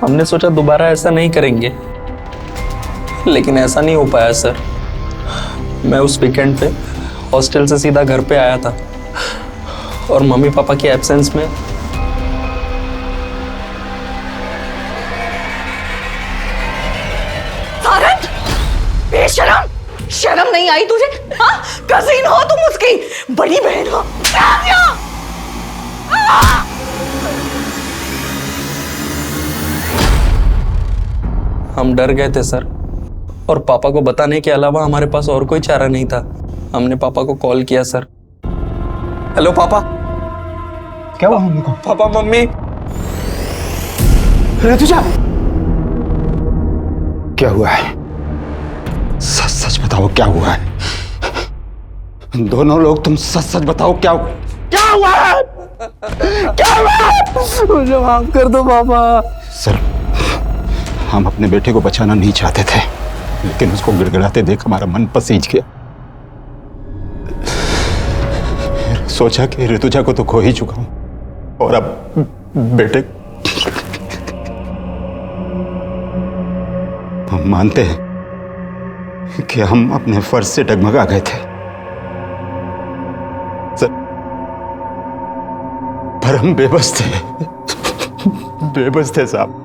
हमने सोचा दोबारा ऐसा नहीं करेंगे, लेकिन ऐसा नहीं हो पाया सर। मैं उस वीकेंड पे हॉस्टल से सीधा घर पे आया था और मम्मी पापा की एब्सेंस में सारंग, बेशरम, शर्म नहीं आई तुझे? हाँ, कजिन हो तुम उसकी, बड़ी बहन हो। हम डर गए थे सर, और पापा को बताने के अलावा हमारे पास और कोई चारा नहीं था। हमने पापा को कॉल किया सर। हेलो पापा। क्या हुआ मम्मी को? पापा, मम्मी। ऋतुजा, क्या हुआ है? सच सच बताओ क्या हुआ है? दोनों लोग तुम सच सच बताओ क्या हुआ है? क्या हुआ है? मुझे माफ कर दो पापा। सर, हम अपने बेटे को बचाना नहीं चाहते थे, लेकिन उसको गिड़गिड़ाते देख हमारा मन पसीज गया। सोचा कि ऋतुजा को तो खो ही चुका हूं, और अब बेटे। हम मानते हैं कि हम अपने फर्ज से डगमगा गए थे सर, पर हम बेबस थे साहब।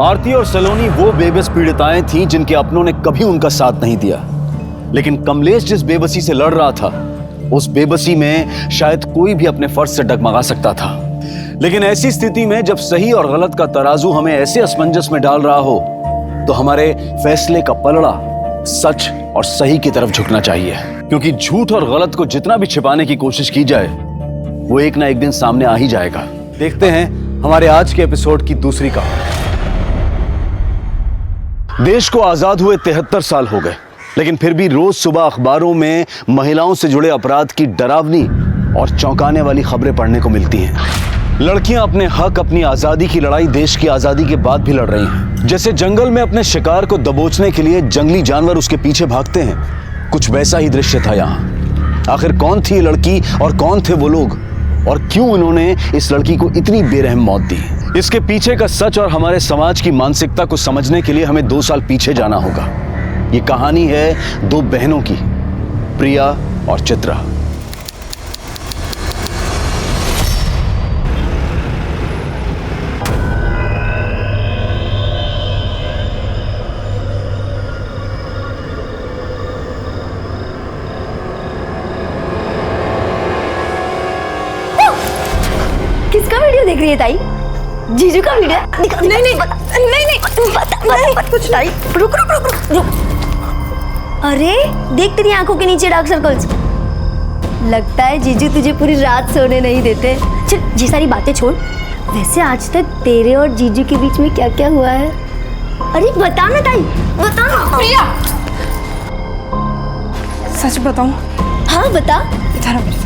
आरती और सलोनी वो बेबस पीड़िताएं थीं जिनके अपनों ने कभी उनका साथ नहीं दिया। लेकिन कमलेश जिस बेबसी से लड़ रहा था, उस बेबसी में शायद कोई भी अपने फर्ज से डगमगा सकता था। लेकिन ऐसी स्थिति में जब सही और गलत का तराजू हमें ऐसे असमंजस में डाल रहा हो, तो हमारे फैसले का पलड़ा सच और सही की तरफ झुकना चाहिए। क्योंकि झूठ और गलत को जितना भी छिपाने की कोशिश की जाए, वो एक ना एक दिन सामने आ ही जाएगा। देखते हैं हमारे आज के एपिसोड की दूसरी कहानी। देश को आजाद हुए 73 साल हो गए, लेकिन फिर भी रोज सुबह अखबारों में महिलाओं से जुड़े अपराध की डरावनी और चौंकाने वाली खबरें पढ़ने को मिलती हैं। लड़कियां अपने हक, अपनी आजादी की लड़ाई देश की आजादी के बाद भी लड़ रही हैं। जैसे जंगल में अपने शिकार को दबोचने के लिए जंगली जानवर उसके पीछे भागते हैं, कुछ वैसा ही दृश्य था यहाँ। आखिर कौन थी ये लड़की और कौन थे वो लोग, और क्यों उन्होंने इस लड़की को इतनी बेरहम मौत दी? इसके पीछे का सच और हमारे समाज की मानसिकता को समझने के लिए हमें 2 साल पीछे जाना होगा। ये कहानी है 2 बहनों की, प्रिया और चित्रा। किसका वीडियो देख रही है ताई? जीजू का वीडियो? नहीं नहीं कुछ नहीं। रुक रुक रुक रुक रुक। अरे देख, तेरी आंखों के नीचे डार्क सर्कल्स। लगता है जीजू तुझे पूरी रात सोने नहीं देते। चल ये सारी बातें छोड़, वैसे आज तक तेरे और जीजू के बीच में क्या क्या हुआ है? अरे बता ना ताई, बता ना। प्रिया, सच बताऊं? हाँ बता। इधर आ मेरे साथ।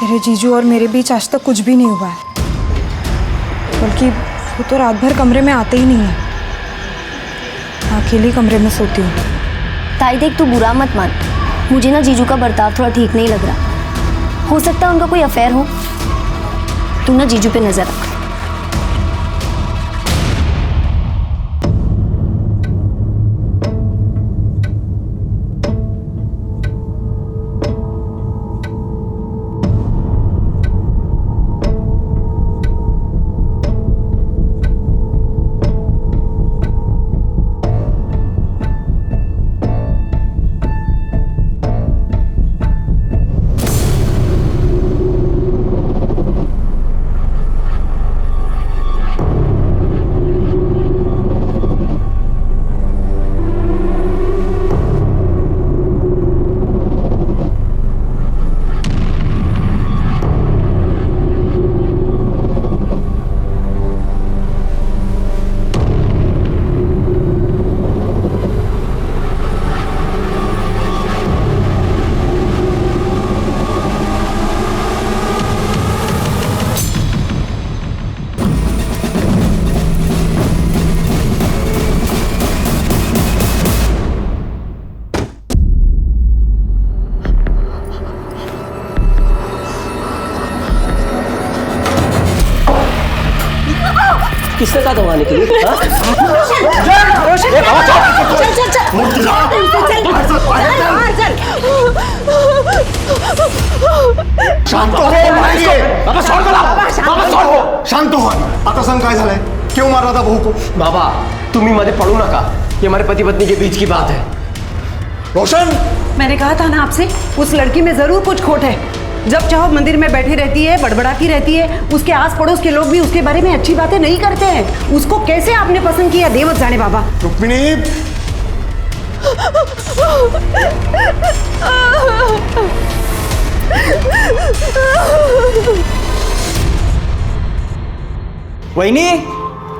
तेरे जीजू और मेरे बीच आज तक कुछ भी नहीं हुआ है, बल्कि वो तो रात भर कमरे में आते ही नहीं है। मैं अकेले कमरे में सोती हूँ। ताई देख, तू बुरा मत मान, मुझे ना जीजू का बर्ताव थोड़ा ठीक नहीं लग रहा। हो सकता है उनका कोई अफेयर हो। तू ना जीजू पे नजर रख। किसने कहा दबाने के लिए? शांत हो शांत हो. आता सांग काय झालंय? क्यों मार रहा था बहू को? बाबा तुम्ही मध्ये पडू नका, ये हमारे पति पत्नी के बीच की बात है. रोशन, मैंने कहा था ना आपसे, उस लड़की में जरूर कुछ खोट है. जब चाहो मंदिर में बैठी रहती है, बड़बड़ाती रहती है. उसके आस पड़ोस के लोग भी उसके बारे में अच्छी बातें नहीं करते हैं. उसको कैसे आपने पसंद किया, देवत जाने बाबा. रुक्मिणी, वहिनी,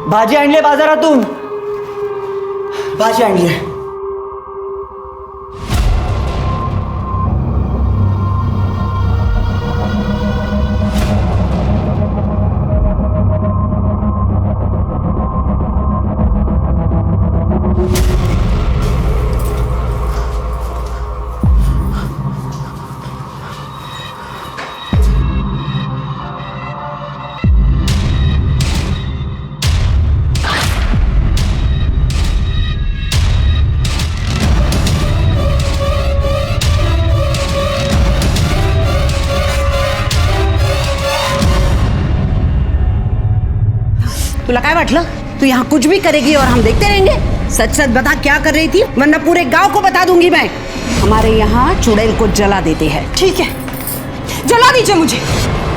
भाजी आणली बाजारातून. भाजी आणली. तुला काय वाटलं? तू यहाँ कुछ भी करेगी और हम देखते रहेंगे? सच सच बता, क्या कर रही थी, वरना पूरे गांव को बता दूंगी मैं. हमारे यहाँ चुड़ैल को जला देते हैं. ठीक है, जला दीजिए मुझे.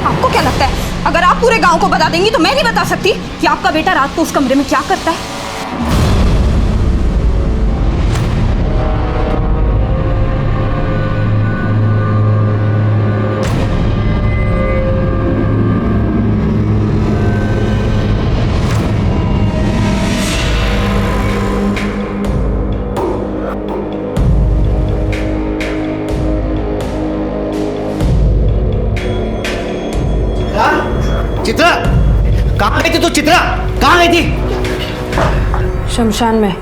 आपको क्या लगता है, अगर आप पूरे गांव को बता देंगी तो मैं नहीं बता सकती कि आपका बेटा रात को उस कमरे में क्या करता है? चित्रा, कहाँ गई थी तू? चित्रा, कहाँ गई थी? शमशान में.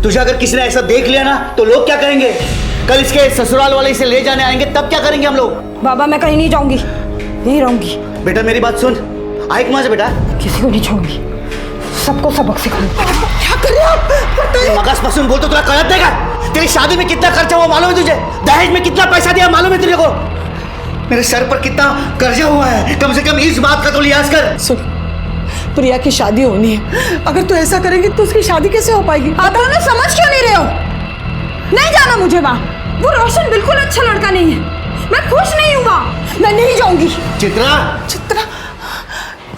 तुझे अगर किसी ने ऐसा देख लिया ना तो लोग क्या करेंगे? कल इसके ससुराल वाले इसे ले जाने आएंगे, तब क्या करेंगे हम लोग? बाबा मैं कहीं नहीं जाऊंगी, यहीं रहूंगी. बेटा मेरी बात सुन, ऐक माझं बेटा. किसी को नहीं छोड़ूंगी, सबको सबक सिखाऊंगी. क्या कर रहे हो आप? मगासपासून बोलतो, तुला कळत नहीं का? तेरी शादी में कितना खर्चा हुआ मालूम है तुझे? दहेज में कितना पैसा दिया मालूम है तुझे को? मेरे सर पर कितना कर्जा हुआ है, कम से कम इस बात का तो लिहाज कर. सुन, प्रिया की शादी होनी है. अगर तू ऐसा करेंगी तो उसकी शादी कैसे हो पाएगी? आप दोनों समझ क्यों नहीं रहे हो? नहीं जाना मुझे वहाँ. वो रोशन बिल्कुल अच्छा लड़का नहीं है. मैं खुश नहीं हूँ वहाँ. मैं नहीं जाऊंगी. चित्रा, चित्रा,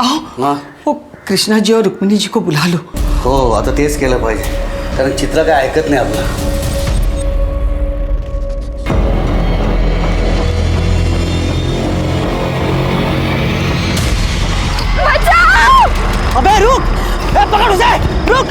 आओ. वो कृष्णा जी और रुक्मिणी जी को बुला लो. हो, आता तेच केलं पाहिजे, कारण चित्रा काय ऐकत नाही आपलं. अबे रुक, पकड़ उसे, रुक.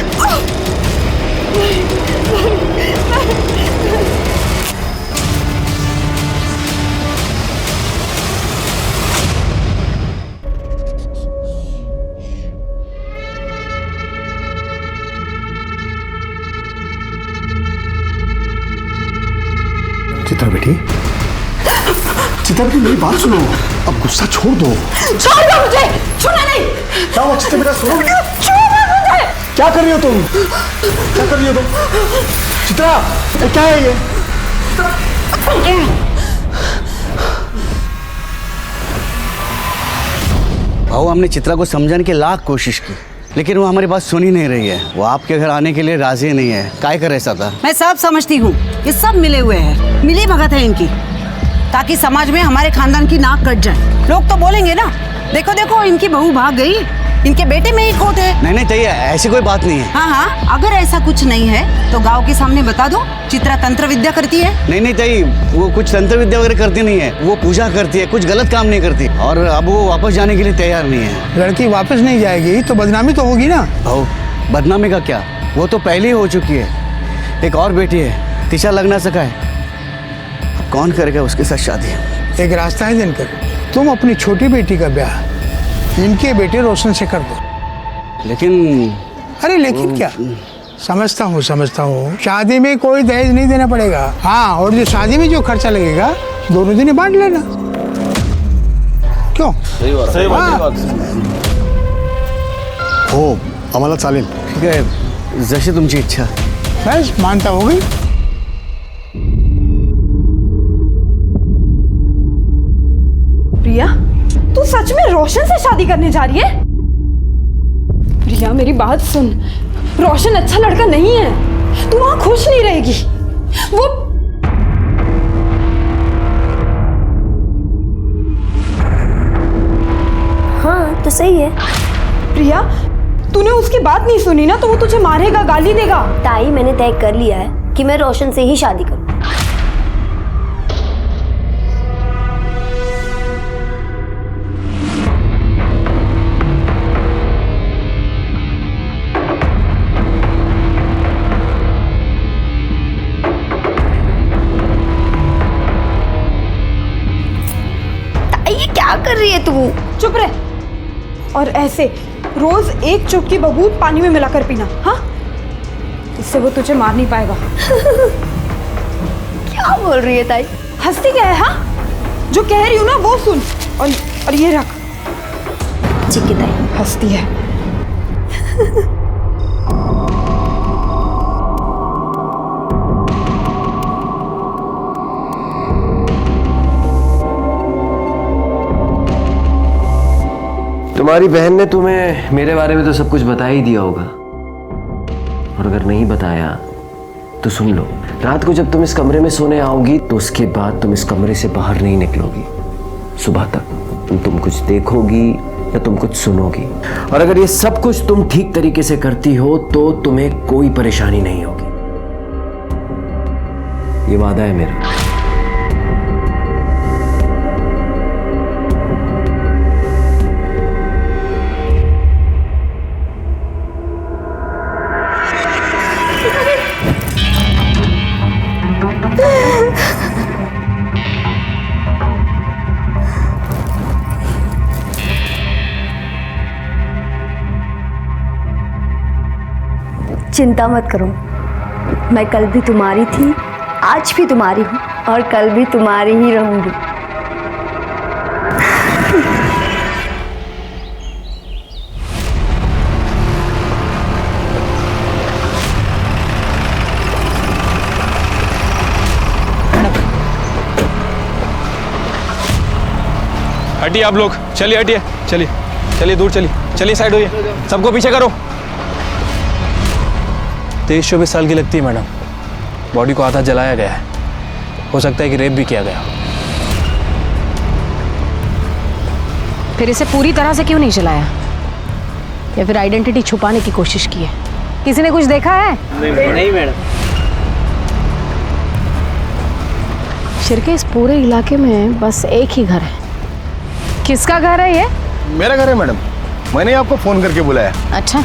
चित्रा बेटा मेरी बात सुनो, अब गुस्सा छोड़ दो। छोड़ दो मुझे, छूना नहीं। क्या हुआ चित्रा बेटा, सुनो। छोड़ो मुझे। क्या कर रही हो तुम? क्या कर रही हो तुम? चित्रा, ये क्या है ये? भाऊ, हमने चित्रा को समझाने की लाख कोशिश की, लेकिन वो हमारी बात सुन ही नहीं रही है। वो आपके घर आने के लिए राजी नहीं है। काय कर ऐसा था? मैं सब समझती हूँ, ये सब मिले हुए हैं, मिली भगत है इनकी, ताकि समाज में हमारे खानदान की नाक कट जाए। लोग तो बोलेंगे ना, देखो देखो इनकी बहू भाग गई, इनके बेटे में ही खोट है। नहीं नहीं चाहिए, ऐसी कोई बात नहीं है। हाँ हाँ, अगर ऐसा कुछ नहीं है तो गांव के सामने बता दो चित्रा तंत्र विद्या करती है। नहीं नहीं चाहिए, वो कुछ तंत्र विद्या वगैरह करती नहीं है। वो पूजा करती है, कुछ गलत काम नहीं करती, और अब वो वापस जाने के लिए तैयार नहीं है। लड़की वापस नहीं जाएगी तो बदनामी तो होगी ना। भाऊ, बदनामी का क्या, वो तो पहले ही हो चुकी है। एक और बेटी है, तिशा लग ना सका है, अब कौन करेगा उसके साथ शादी? एक रास्ता है दिनकर, तुम अपनी छोटी बेटी का ब्याह इनके बेटे रोशन से कर दो। लेकिन अरे लेकिन क्या, समझता हूँ शादी में कोई दहेज नहीं देना पड़ेगा। हाँ, और जो शादी में जो खर्चा लगेगा दोनों दिन बांट लेना। क्यों? सही बात, सही बात। हो, आम्हाला चालेल। ठीक है, जशी तुमची इच्छा। बस मानता हो गई। प्रिया, तू सच में रोशन से शादी करने जा रही है? प्रिया मेरी बात सुन, रोशन अच्छा लड़का नहीं है, तू वहां खुश नहीं रहेगी। वो हाँ तो सही है। प्रिया, तूने उसकी बात नहीं सुनी ना, तो वो तुझे मारेगा, गाली देगा। ताई, मैंने तय कर लिया है कि मैं रोशन से ही शादी करूँ। क्या कर रही है तू? चुप रह। और ऐसे रोज एक चुटकी बबूल पानी में मिलाकर पीना, हाँ? इससे वो तुझे मार नहीं पाएगा। क्या बोल रही है ताई? हंसती क्या है? हाँ, जो कह रही हूँ ना वो सुन, और ये रख। ठीक है ताई। हंसती है। तुम्हारी बहन ने तुम्हें मेरे बारे में तो सब कुछ बता ही दिया होगा, और अगर नहीं बताया तो सुन लो, रात को जब तुम इस कमरे में सोने आओगी तो उसके बाद तुम इस कमरे से बाहर नहीं निकलोगी। सुबह तक तुम कुछ देखोगी या तुम कुछ सुनोगी, और अगर ये सब कुछ तुम ठीक तरीके से करती हो तो तुम्हें कोई परेशानी नहीं होगी। ये वादा है मेरा। चिंता मत करो, मैं कल भी तुम्हारी थी, आज भी तुम्हारी हूँ, और कल भी तुम्हारी ही रहूंगी। हटिए आप लोग, चलिए हटिए, चलिए चलिए दूर चलिए, चलिए साइड होइए, सबको पीछे करो। 23-24 साल की लगती है मैडम, बॉडी को आधा जलाया गया है, हो सकता है कि रेप भी किया गया। फिर इसे पूरी तरह से क्यों नहीं जलाया, या फिर आइडेंटिटी छुपाने की कोशिश की है? किसी ने कुछ देखा है? नहीं मैडम। शिरके, इस पूरे इलाके में बस एक ही घर है। किसका घर है ये? मेरा घर है मैडम, मैंने आपको फोन करके बुलाया। अच्छा,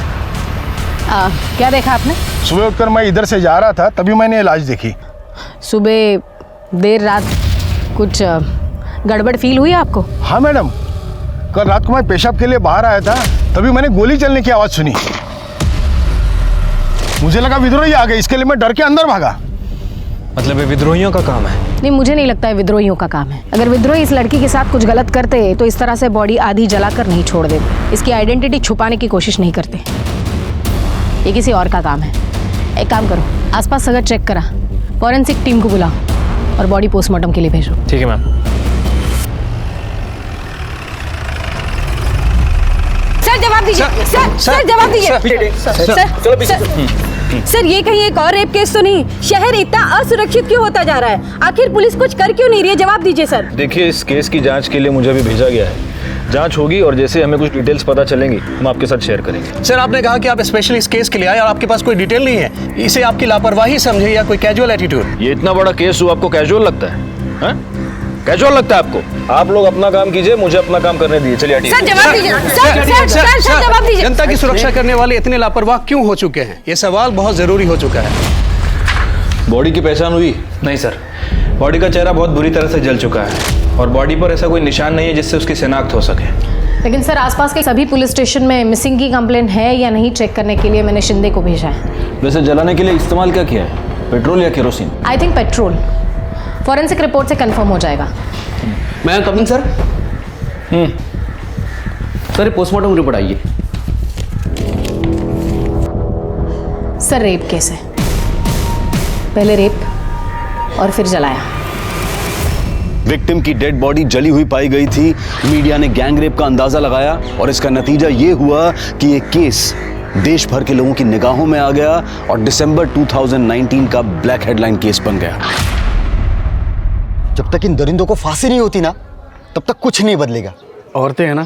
क्या देखा आपने? सुबह उठकर मैं इधर से जा रहा था, तभी मैंने लाश देखी। सुबह देर रात कुछ गड़बड़ फील हुई आपको? हाँ मैडम, कल रात को मैं पेशाब के लिए बाहर आया था, तभी मैंने गोली चलने की आवाज सुनी। मुझे लगा विद्रोही आ गए, इसके लिए मैं डर के अंदर भागा। मतलब ये विद्रोहियों का काम है? नहीं, मुझे नहीं लगता है विद्रोहियों का काम है। अगर विद्रोही इस लड़की के साथ कुछ गलत करते तो इस तरह से बॉडी आधी जलाकर नहीं छोड़ देते। इसकी आइडेंटिटी छुपाने की कोशिश नहीं करते। ये किसी और का काम है। एक काम करो, आसपास अगर चेक करा, फॉरेंसिक टीम को बुलाओ और बॉडी पोस्टमार्टम के लिए भेजो। ठीक है मैम। सर जवाब दीजिए। सर जवाब दीजिए। सर ये कहीं एक और रेप केस तो नहीं? शहर इतना असुरक्षित क्यों होता जा रहा है? आखिर पुलिस कुछ कर क्यों नहीं रही है? जवाब दीजिए सर। देखिए, इस केस की जांच के लिए मुझे अभी भेजा गया है। जांच होगी और जैसे हमें कुछ डिटेल्स पता चलेंगी हम आपके साथ शेयर करेंगे। सर, आपने कहा कि आप स्पेशली इस केस के लिए आए और आपके पास कोई डिटेल नहीं है। इसे आपकी लापरवाही समझे या कोई कैजुअल एटीट्यूड? ये इतना बड़ा केस हुआ, आपको कैजुअल लगता है? कैजुअल लगता है आपको? आप लोग अपना काम कीजिए, मुझे अपना काम करने दीजिए। चलिए हटिए। सर जवाब दीजिए। सर जवाब दीजिए। जनता की सुरक्षा करने वाले इतने लापरवाह क्यों हो चुके हैं? ये सवाल बहुत जरूरी हो चुका है। बॉडी की पहचान हुई? नहीं सर, बॉडी का चेहरा बहुत बुरी तरह से जल चुका है और बॉडी पर ऐसा कोई निशान नहीं है जिससे उसकी शिनाख्त हो सके। लेकिन सर, आसपास के सभी पुलिस स्टेशन में मिसिंग की कंप्लेंट है या नहीं चेक करने के लिए मैंने शिंदे को भेजा है। वैसे जलाने के लिए इस्तेमाल क्या किया है, पेट्रोल या kerosene? I think petrol. Forensic report से कंफर्म हो जाएगा। मैं coming sir. Sir postmortem report आइए। सर रेप केस है, पहले रेप और फिर जलाया। विक्टिम की डेड बॉडी जली हुई पाई गई थी। मीडिया ने गैंग रेप का अंदाजा लगाया और इसका नतीजा ये हुआ कि ये केस देश भर के लोगों की निगाहों में आ गया और दिसंबर 2019 का ब्लैक हेडलाइन केस बन गया। जब तक इन दरिंदों को फांसी नहीं होती ना, तब तक कुछ नहीं बदलेगा। औरतें हैं ना,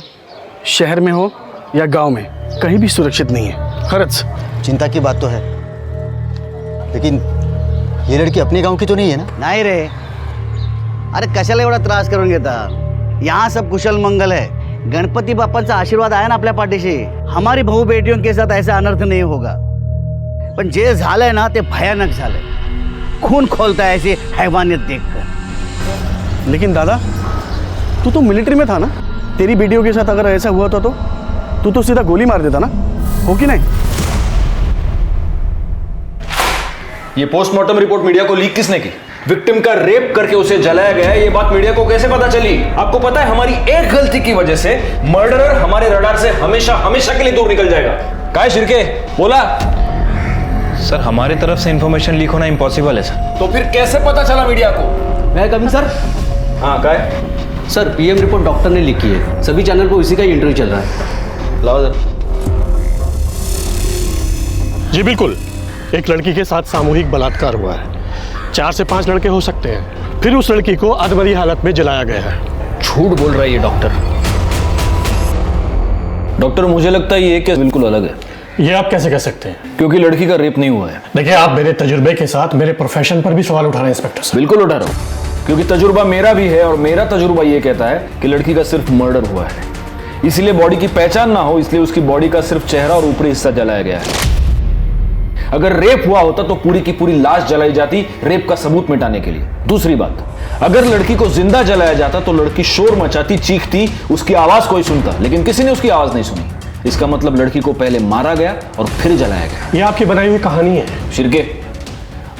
शहर में हो या गांव में, कहीं भी सुरक्षित नहीं है। खरच चिंता की बात तो है, लेकिन ये लड़की अपने गांव की तो नहीं है ना? नाही रे, अरे कशाला एवढा त्रास करून घेता? यहाँ सब कुशल मंगल है। गणपति बाप्पाचा आशीर्वाद आहे ना आपल्या पाठीशी। हमारी भाऊ बेटियों के साथ ऐसा अनर्थ नहीं होगा। पण जे झालंय ना ते भयानक झालंय। खून खोलता है ऐसी हैवानियत देखकर। लेकिन दादा, तू तो मिलिट्री में था ना? तेरी बेटियों के साथ अगर ऐसा हुआ था तो तू तो सीधा गोली मार देता ना, हो कि नहीं? ये पोस्टमार्टम रिपोर्ट मीडिया को लीक किसने की? विक्टिम का रेप करके उसे जलाया गया है, ये बात मीडिया को कैसे पता चली? आपको पता है हमारी एक गलती की वजह से मर्डरर हमारे रडार से हमेशा हमेशा के लिए दूर निकल जाएगा। काय शिर्के, बोला। सर, हमारी तरफ से इंफॉर्मेशन लीक होना इम्पॉसिबल है सर। तो फिर कैसे पता चला मीडिया को? मैं कमिंग सर। हाँ काय? सर पीएम रिपोर्ट डॉक्टर ने लिखी है, सभी चैनल पर इसी का ही इंटरव्यू चल रहा है। लाओ सर। जी बिल्कुल, एक लड़की के साथ सामूहिक बलात्कार हुआ है। 4 से 5 लड़के हो सकते हैं। फिर उस लड़की को अधमरी हालत में जलाया गया है। झूठ बोल रहा है ये डॉक्टर। डॉक्टर, मुझे लगता है ये केस बिल्कुल अलग है। ये आप कैसे कह सकते हैं? क्योंकि लड़की का रेप नहीं हुआ है। देखिए, आप मेरे तजुर्बे के साथ मेरे प्रोफेशन पर भी सवाल उठा रहे हैं इंस्पेक्टर साहब। बिल्कुल उठा रहा हूँ, क्योंकि तजुर्बा मेरा भी है और मेरा तजुर्बा ये कहता है कि लड़की का सिर्फ मर्डर हुआ है। इसलिए बॉडी की पहचान ना हो, इसलिए उसकी बॉडी का सिर्फ चेहरा और ऊपरी हिस्सा जलाया गया है। अगर रेप हुआ होता तो पूरी की पूरी लाश जलाई जाती, रेप का सबूत मिटाने के लिए। दूसरी बात, अगर लड़की को जिंदा जलाया जाता तो लड़की शोर मचाती, चीखती, उसकी आवाज कोई सुनता, लेकिन किसी ने उसकी आवाज नहीं सुनी। इसका मतलब लड़की को पहले मारा गया और फिर जलाया गया। ये आपकी बनाई हुई कहानी है। शिर्के,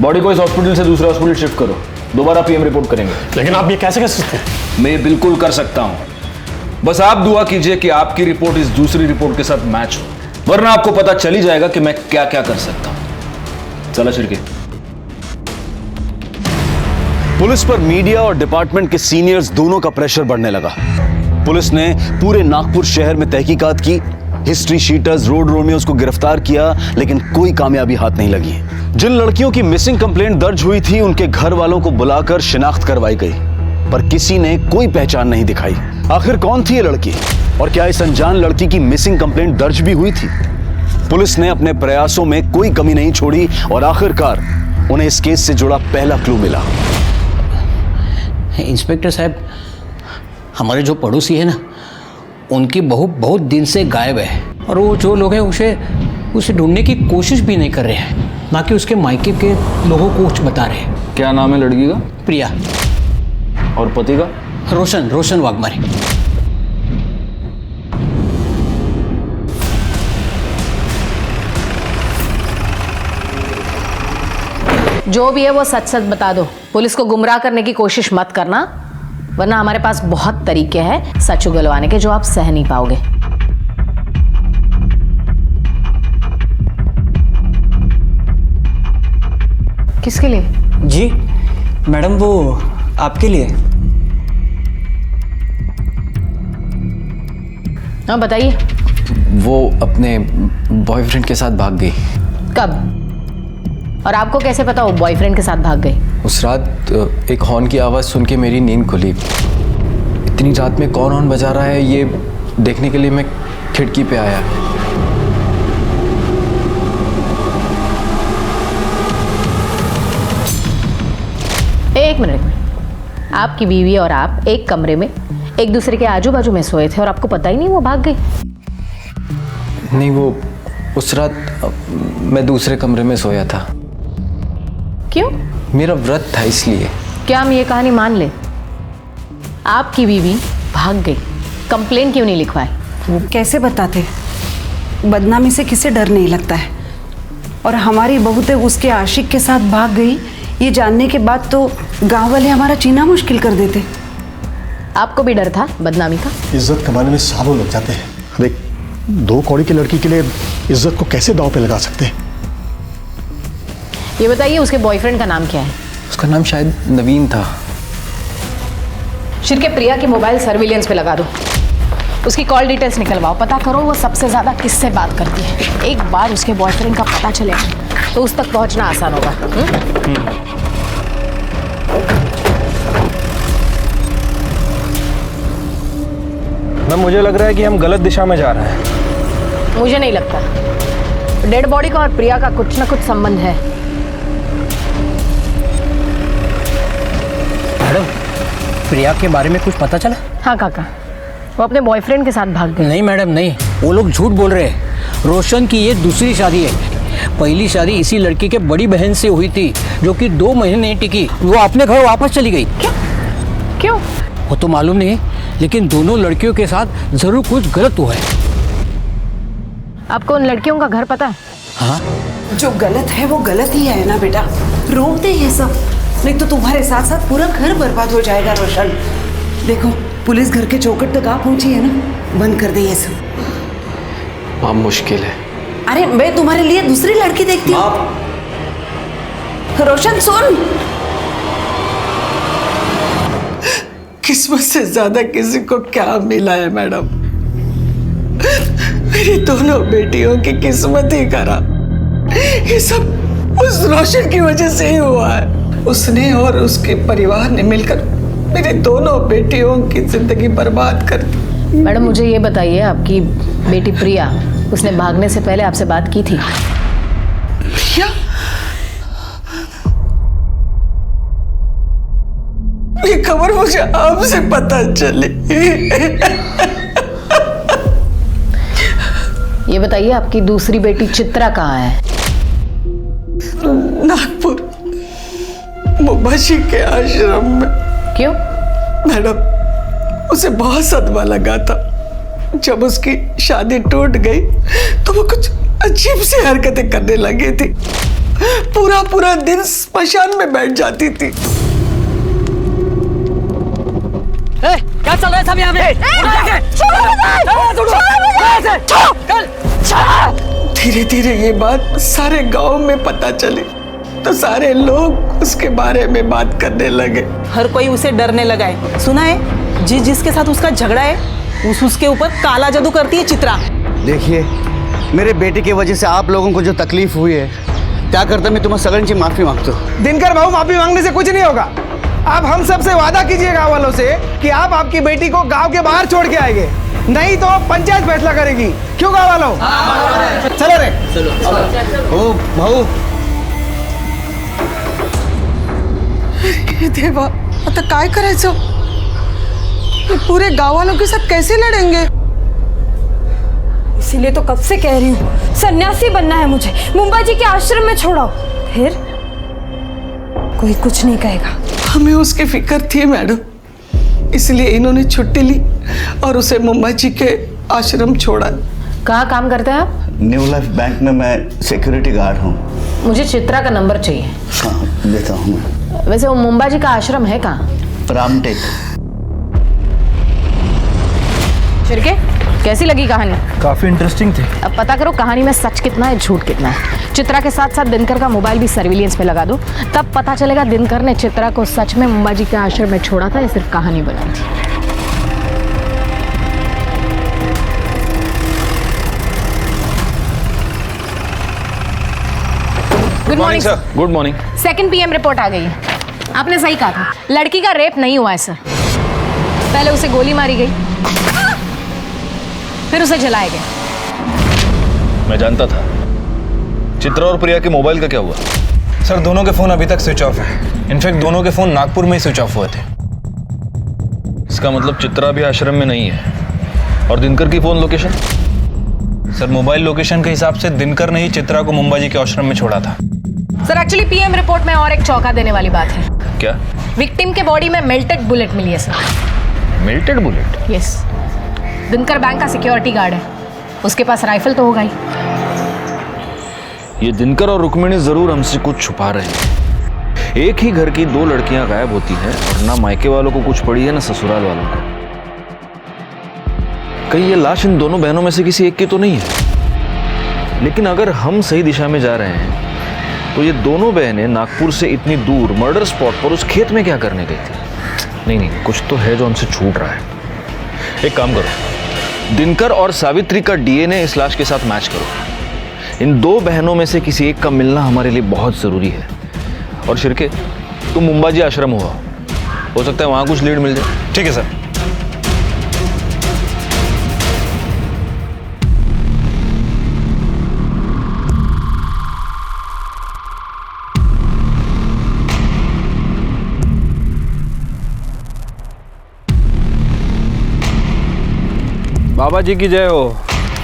बॉडी को इस हॉस्पिटल से दूसरे हॉस्पिटल शिफ्ट करो, दोबारा पीएम रिपोर्ट करेंगे। लेकिन आप ये कैसे कर सकते हैं? मैं बिल्कुल कर सकता हूं। बस आप दुआ कीजिए कि आपकी रिपोर्ट इस दूसरी रिपोर्ट के साथ मैच हो, वरना आपको पता चल ही जाएगा कि मैं क्या क्या कर सकता हूं। चला शिर्के। पुलिस पर मीडिया और डिपार्टमेंट के सीनियर्स दोनों का प्रेशर बढ़ने लगा। पुलिस ने पूरे नागपुर शहर में तहकीकात की, हिस्ट्री शीटर्स, रोड रोमियोज को गिरफ्तार किया, लेकिन कोई कामयाबी हाथ नहीं लगी। जिन लड़कियों की मिसिंग कंप्लेंट दर्ज हुई थी उनके घर वालों को बुलाकर शिनाख्त करवाई गई, पर किसी ने कोई पहचान नहीं दिखाई। आखिर कौन थी ये लड़की और क्या इस अनजान लड़की की मिसिंग कंप्लेंट दर्ज भी हुई थी? पुलिस ने अपने प्रयासों में कोई कमी नहीं छोड़ी और आखिरकार उन्हें इस केस से जुड़ा पहला क्लू मिला। इंस्पेक्टर साहब, हमारे जो पड़ोसी है ना, उनकी बहू बहुत दिन से गायब है और वो जो लोग हैं उसे ढूंढने की कोशिश भी नहीं कर रहे हैं, ना कि उसके मायके के लोगों को कुछ बता रहे हैं। क्या नाम है लड़की का? प्रिया। और पति का? रोशन वाघमारे। जो भी है वो सच सच बता दो। पुलिस को गुमराह करने की कोशिश मत करना, वरना हमारे पास बहुत तरीके हैं सच उगलवाने के जो आप सह नहीं पाओगे। किसके लिए? जी मैडम, वो आपके लिए। हाँ बताइए। वो अपने बॉयफ्रेंड के साथ भाग गई। कब? और आपको कैसे पता वो बॉयफ्रेंड के साथ भाग गई? उस रात एक हॉर्न की आवाज़ सुन के मेरी नींद खुली। इतनी रात में कौन हॉर्न बजा रहा है ये देखने के लिए मैं खिड़की पे आया। एक मिनट, आपकी बीवी और आप एक कमरे में एक दूसरे के आजू बाजू में सोए थे और आपको पता ही नहीं वो भाग गई? नहीं, वो उस रात मैं दूसरे कमरे में सोया था। क्यों? मेरा व्रत था इसलिए। क्या हम ये कहानी मान ले? आपकी बीवी भाग गई, कंप्लेन क्यों नहीं लिखवाई? वो कैसे बताते? बदनामी से किसे डर नहीं लगता है। और हमारी बहू तो उसके आशिक के साथ भाग गई, ये जानने के बाद तो गांव वाले हमारा जीना मुश्किल कर देते। आपको भी डर था बदनामी का? इज्जत कमाने में सालों लग जाते हैं। देख, 2 कौड़ी की लड़की के लिए इज्जत को कैसे दांव पे लगा सकते हैं? ये बताइए उसके बॉयफ्रेंड का नाम क्या है? उसका नाम शायद नवीन था। शिर के प्रिया की मोबाइल सर्विलेंस पे लगा दो, उसकी कॉल डिटेल्स निकलवाओ, पता करो वो सबसे ज्यादा किससे बात करती है। एक बार उसके बॉयफ्रेंड का पता चलेगा तो उस तक पहुंचना आसान होगा। मैम मुझे लग रहा है कि हम गलत दिशा में जा रहे हैं। मुझे नहीं लगता। डेड बॉडी का और प्रिया का कुछ ना कुछ संबंध है। मैडम, प्रिया के बारे में कुछ पता चला? हाँ काका, वो अपने बॉयफ्रेंड के साथ भाग गई। नहीं मैडम नहीं, वो लोग झूठ बोल रहे हैं। रोशन की ये दूसरी शादी है। पहली शादी इसी लड़की के बड़ी बहन से हुई थी जो कि 2 महीने नहीं टिकी, वो अपने घर वापस चली गई। क्यों? वो तो मालूम नहीं, लेकिन दोनों लड़कियों के साथ जरूर कुछ गलत हुआ है। आपको उन लड़कियों का घर पता है? हाँ, जो गलत है वो गलत ही है ना बेटा, रोक दे ये सब, नहीं तो तुम्हारे साथ साथ पूरा घर बर्बाद हो जाएगा। रोशन देखो, पुलिस घर के चौखट तक आ पहुंची है ना, बंद कर दे ये सब। अब मुश्किल है। अरे मैं तुम्हारे लिए दूसरी लड़की देखती हूँ। रोशन सुन, किस्मत से ज्यादा किसी को क्या मिला है मैडम? मेरी दोनों बेटियों की किस्मत ही खराब। ये सब उस रोशन की वजह से ही हुआ है। उसने और उसके परिवार ने मिलकर मेरी दोनों बेटियों की जिंदगी बर्बाद कर दी। मैडम मुझे ये बताइए, आपकी बेटी प्रिया, उसने भागने से पहले आपसे बात की थी? प्रिया? ये खबर मुझे आपसे पता चली। ये बताइए आपकी दूसरी बेटी चित्रा कहाँ है? नागपुर मुंबाजी के आश्रम में। क्यों? मैडम उसे बहुत सदमा लगा था। जब उसकी शादी टूट गई तो वो कुछ अजीब सी हरकतें करने लगी थी। पूरा दिन स्मशान में बैठ जाती थी। क्या चल रहा है सब यहाँ पे? धीरे धीरे ये बात सारे गांव में पता चली तो सारे लोग उसके बारे में बात करने लगे। हर कोई उसे डरने लगा है। सुना है जिसके साथ उसका झगड़ा है उसके ऊपर काला जादू करती है चित्रा। देखिए, मेरे बेटे की वजह से आप लोगों को जो तकलीफ हुई है, क्या करता मैं तुम्हें सगन से माफी मांगता हूँ। दिनकर भाऊ, माफी मांगने से कुछ नहीं होगा। आप हम सब से वादा कीजिए गांव वालों से कि आप आपकी बेटी को गांव के बाहर छोड़ के आएंगे, नहीं तो पंचायत फैसला करेगी। क्यों गांव वालों? चलो रे, चलो। ओ भाऊ, देवा, आता काय करायचं? पूरे गांव वालों के साथ कैसे लड़ेंगे? इसीलिए तो कब से कह रही हूँ, सन्यासी बनना है मुझे, मुंबा जी के आश्रम में छोड़ाओ, फिर कोई कुछ नहीं कहेगा। हमें उसकी फिक्र थी मैडम, इसलिए इन्होंने छुट्टी ली और उसे मुंबा जी के आश्रम छोड़ा। कहाँ काम करते हैं आप? न्यू लाइफ बैंक में मैं सिक्योरिटी गार्ड हूँ। मुझे चित्रा का नंबर चाहिए। हाँ, देता हूँ मैं। वैसे वो मुंबा जी का आश्रम है कहाँ? रामटेक। शिर्के, कैसी लगी कहानी? काफी इंटरेस्टिंग थी। अब पता करो कहानी में सच कितना है, झूठ कितना है। चित्रा के साथ साथ दिनकर का मोबाइल भी सर्विलियंस पे लगा दो, तब पता चलेगा दिनकर ने चित्रा को सच में मुंबा जी के आश्रम में छोड़ा था या सिर्फ कहानी बनाई थी। Good morning sir. Good morning. 2 PM report आ गई है। आपने सही कहा था, लड़की का रेप नहीं हुआ है सर। पहले उसे गोली मारी गई, फिर उसे जलाया गया। मैं जानता था। चित्रा और प्रिया के मोबाइल का क्या हुआ? सर दोनों के फोन अभी तक स्विच ऑफ है। इनफैक्ट दोनों के फोन नागपुर में ही स्विच ऑफ हुए थे। इसका मतलब चित्रा भी आश्रम में नहीं है। और दिनकर की phone location? Sir mobile location के हिसाब से दिनकर ने ही चित्रा को मुंबा जी के आश्रम में छोड़ा था। सर एक्चुअली PM रिपोर्ट में और एक चौंका देने वाली बात है। क्या? विक्टिम के बॉडी में मेल्टेड बुलेट मिली है sir. Melted bullet? Yes. Dinkar bank का सिक्योरिटी गार्ड है, उसके पास राइफल तो होगा ही। ये दिनकर और रुक्मिणी जरूर हमसे कुछ छुपा रहे हैं। एक ही घर की 2 लड़कियां गायब होती हैं और ना मायके वालों को कुछ पड़ी है ना ससुराल वालों को। कहीं ये लाश इन दोनों बहनों में से किसी एक की तो नहीं है? लेकिन अगर हम सही दिशा में जा रहे हैं तो ये दोनों बहनें नागपुर से इतनी दूर मर्डर स्पॉट पर उस खेत में क्या करने गई थी? नहीं, कुछ तो है जो हमसे छूट रहा है। एक काम करो, दिनकर और सावित्री का DNA इस लाश के साथ मैच करो। इन 2 बहनों में से किसी एक का मिलना हमारे लिए बहुत जरूरी है। और शिर्के, तुम मुंबा जी आश्रम हो सकता है वहां कुछ लीड मिल जाए। ठीक है सर। बाबा जी की जय हो।